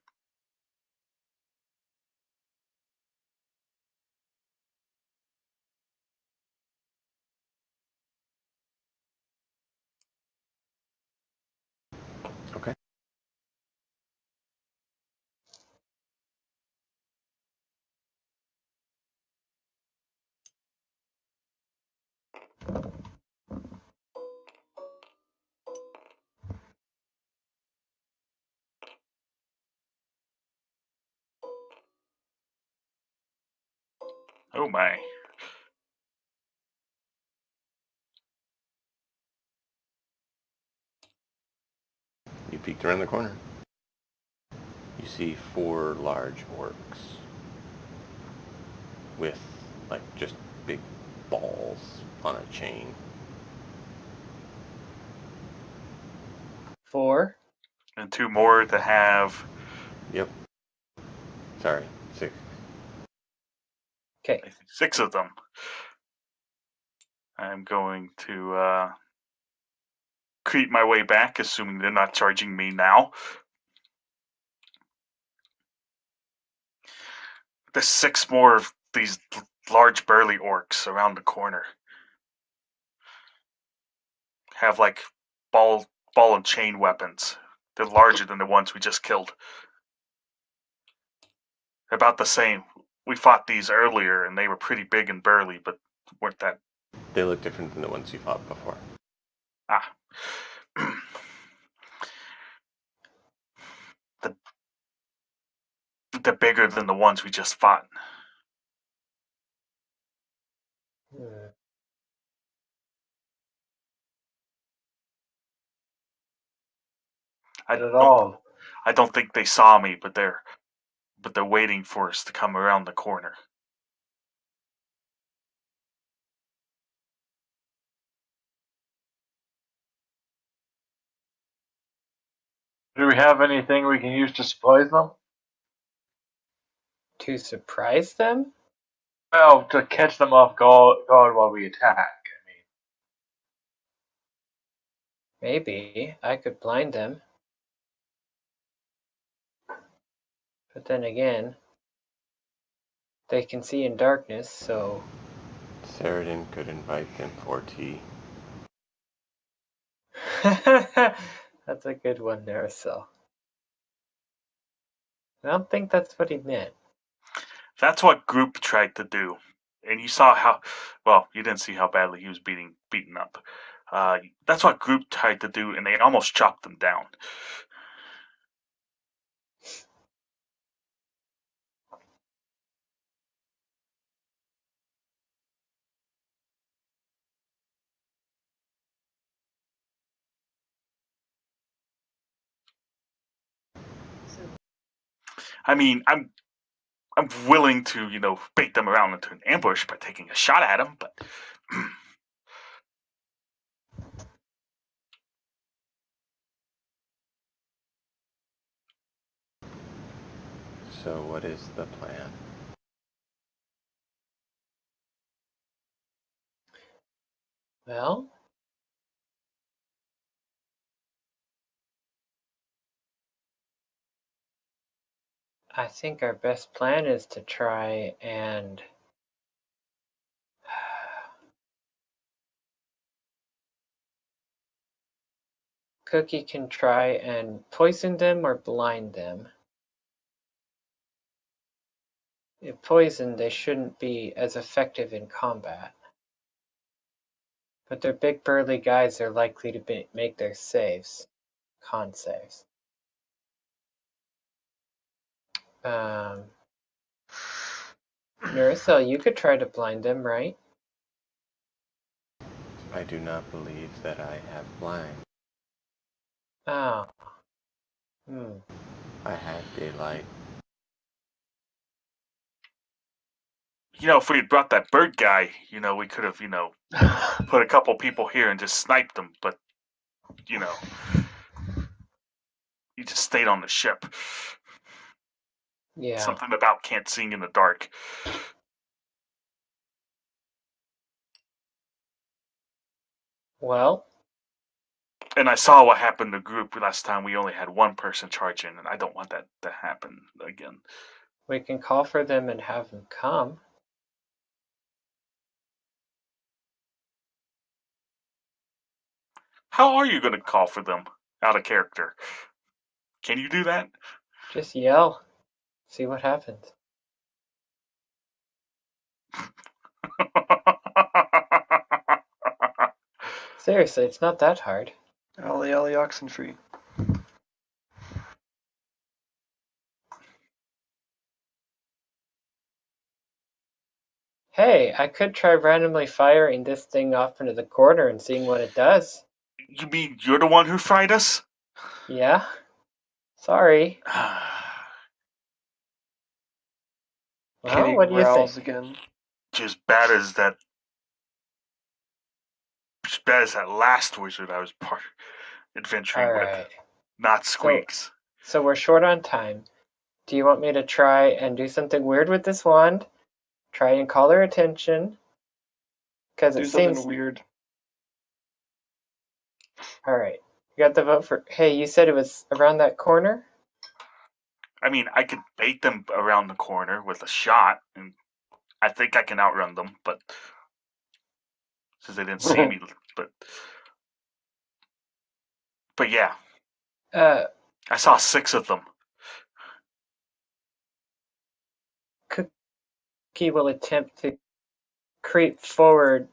Okay. Oh my. You peeked around the corner. You see 4 large orcs with, like, just big balls on a chain. 4? And 2 more to have. Yep. Sorry, 6. Okay. 6 of them. I'm going to creep my way back, assuming they're not charging me now. There's 6 more of these large burly orcs around the corner. Have like ball and chain weapons. They're larger than the ones we just killed. They're about the same. We fought these earlier, and they were pretty big and burly, but weren't that. They look different than the ones you fought before. Ah. They're bigger than the ones we just fought. Hmm. I Not at don't. all. I don't think they saw me, but they're waiting for us to come around the corner. Do we have anything we can use to surprise them? To surprise them? Well, to catch them off guard while we attack. I mean, Maybe. I could blind them. But then again, they can see in darkness, so... Saradin could invite them for tea. That's a good one there, so... I don't think that's what he meant. That's what Group tried to do, and you saw how. Well, you didn't see how badly he was beaten up. That's what Group tried to do, and they almost chopped them down. I mean, I'm willing to, bait them around into an ambush by taking a shot at them, but So what is the plan? Well, I think our best plan is to try and Cookie can try and poison them or blind them. If poisoned, they shouldn't be as effective in combat. But they're big burly guys, they're likely to make their saves. Con saves. Narissa, you could try to blind them, right? I do not believe that I have blind. Oh. I have daylight. if we had brought that bird guy, we could have, put a couple people here and just sniped them, but, he just stayed on the ship. Yeah. Something about can't sing in the dark. Well, And I saw what happened to the group last time. We only had one person charge in, and I don't want that to happen again. we can call for them and have them come. How are you going to call for them out of character? Can you do that? Just yell. See what happens. Seriously, it's not that hard. Ollie, ollie, oxen free. Hey, I could try randomly firing this thing off into the corner and seeing what it does. You mean you're the one who fried us? Yeah? Sorry. Well, Kitty what do you growls think? again. As bad as that last wizard I was adventuring with. Alright. Not Squeaks. So we're short on time. Do you want me to try and do something weird with this wand? Try and call their attention? Because Do it something seems... weird. Alright. You got the vote for... Hey, you said it was around that corner? I mean, I could bait them around the corner with a shot, and I think I can outrun them, but since they didn't see me, but yeah, I saw 6 of them. Cookie will attempt to creep forward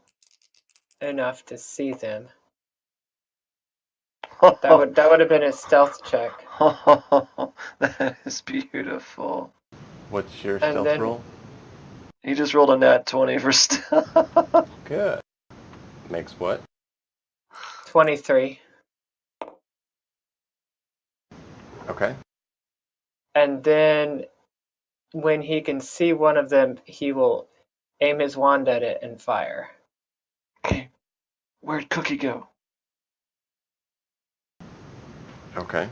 enough to see them. That would have been a stealth check. That is beautiful. What's your And stealth then- roll? He just rolled a nat 20 for stealth. Good. Makes what? 23. Okay. And then when he can see one of them, he will aim his wand at it and fire. Okay. Where'd Cookie go? Okay.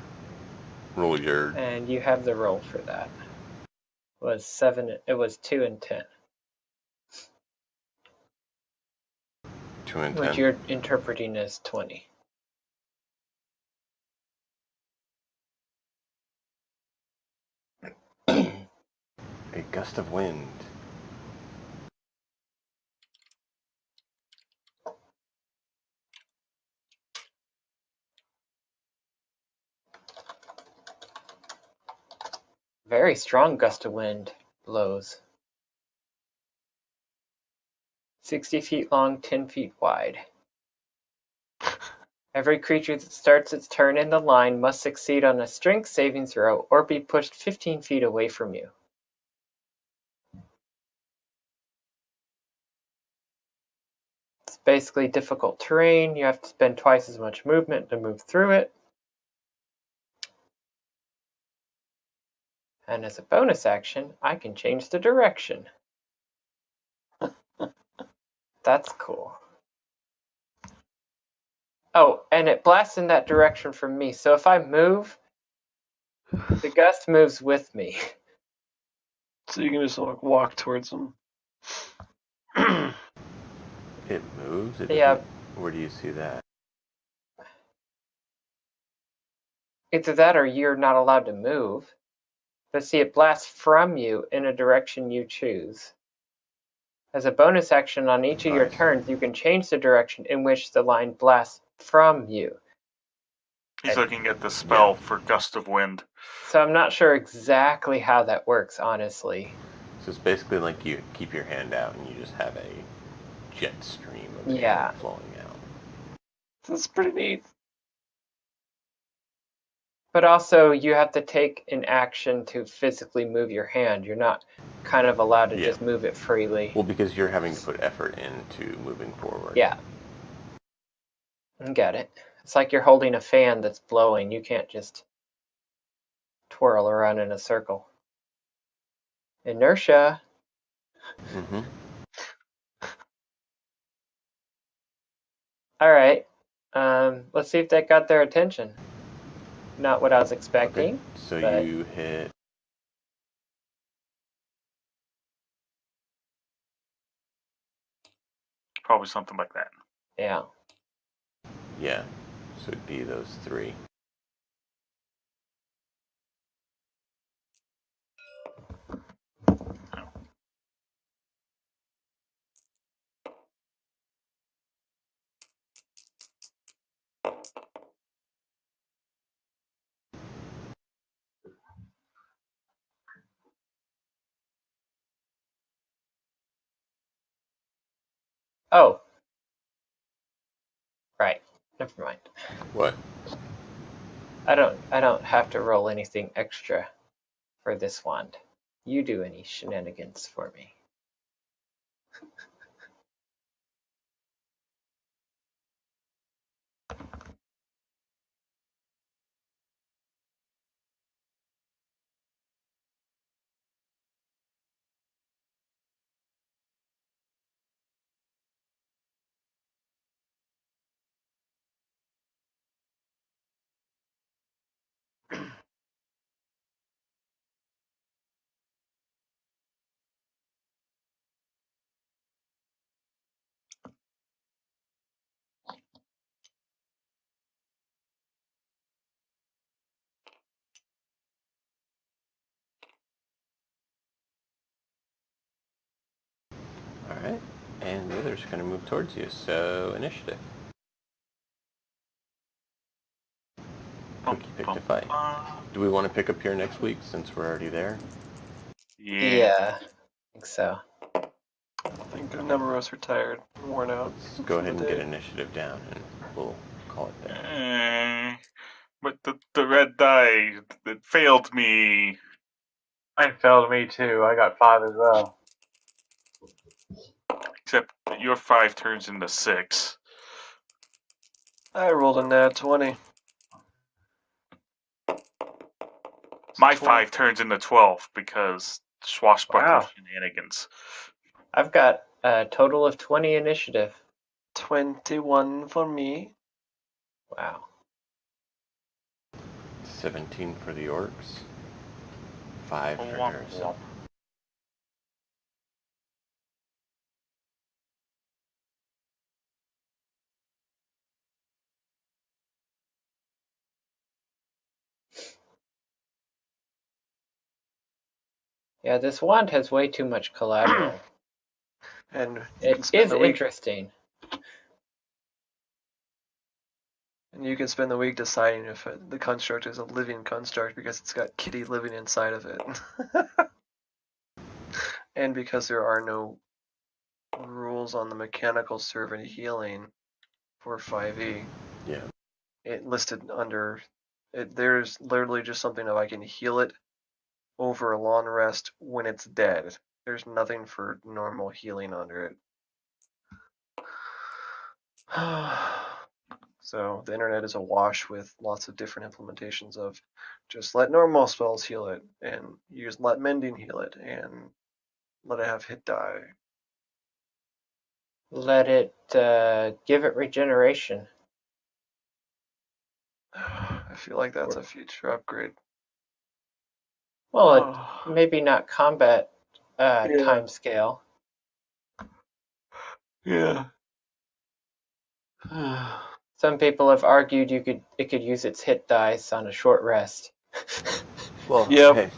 Roll your... And you have the roll for that. It was 2 and 10. 2 and 10. Which you're interpreting as 20. A gust of wind. Very strong gust of wind blows. 60 feet long, 10 feet wide. Every creature that starts its turn in the line must succeed on a strength saving throw or be pushed 15 feet away from you. It's basically difficult terrain. You have to spend twice as much movement to move through it. And as a bonus action, I can change the direction. That's cool. Oh, and it blasts in that direction from me. So if I move, the gust moves with me. So you can just like walk towards them. It moves? It Yeah. doesn't. Where do you see that? Either that or you're not allowed to move. But see, it blasts from you in a direction you choose. As a bonus action on each of your I see. turns, you can change the direction in which the line blasts from you. He's And looking at the spell for gust of wind. so I'm not sure exactly how that works, honestly. So it's basically like you keep your hand out and you just have a jet stream of Yeah. air flowing out. That's pretty neat. But also, you have to take an action to physically move your hand. You're not kind of allowed to Yeah. just move it freely. Well, because you're having to put effort into moving forward. Yeah. I get it. It's like you're holding a fan that's blowing. You can't just twirl around in a circle. Inertia. Mm-hmm. All right. Let's see if that got their attention. Not what I was expecting. Okay. So but- you hit. Probably something like that. Yeah. Yeah. So it'd be those three. Oh. Right. Never mind. What? I don't have to roll anything extra for this wand. You do any shenanigans for me. All right. And the others are going to move towards you. So initiative. Cookie picked a fight. Do we want to pick up here next week since we're already there? Yeah. I think so. I think a number of us are tired and worn out. Let's go ahead and get initiative down and we'll call it there. But the red die, it failed me. Mine failed me too. I got 5 as well. Except your 5 turns into 6. I rolled a nat 20. My 20. 5 turns into 12 because swashbuckler Wow. shenanigans. I've got a total of 20 initiative. 21 for me. Wow. 17 for the orcs. 5 for Womp Nerissa. womp. Yeah, this wand has way too much collateral. And you can It spend is the week, interesting. and you can spend the week deciding if the construct is a living construct because it's got Kitty living inside of it. And because there are no rules on the mechanical servant healing for 5e, Yeah. it listed under it. There's literally just something of I can heal it over a long rest when it's dead. There's nothing for normal healing under it. So the internet is awash with lots of different implementations of just let normal spells heal it, and let mending heal it, and let it have hit die. Let it give it regeneration. I feel like that's a future upgrade. Well, maybe not combat Yeah. time scale. Yeah. Some people have argued it could use its hit dice on a short rest. Well, Yep. hey,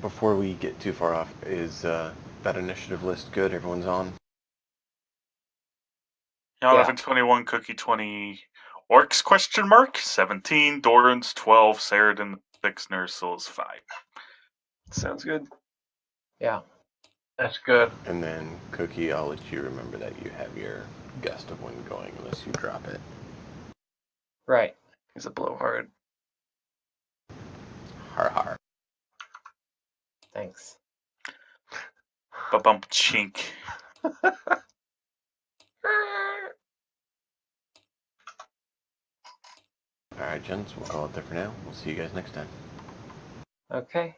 before we get too far off, is that initiative list good? Everyone's on? Jonathan 21, Cookie 20, Orcs question mark 17, Dorans 12, Saradin 6, Nersil's 5. Sounds good. Yeah. That's good. And then, Cookie, I'll let you remember that you have your gust of wind going unless you drop it. Right. He's a blowhard. Har har. Thanks. Ba-bump chink. Alright, gents, we'll call it there for now. We'll see you guys next time. Okay.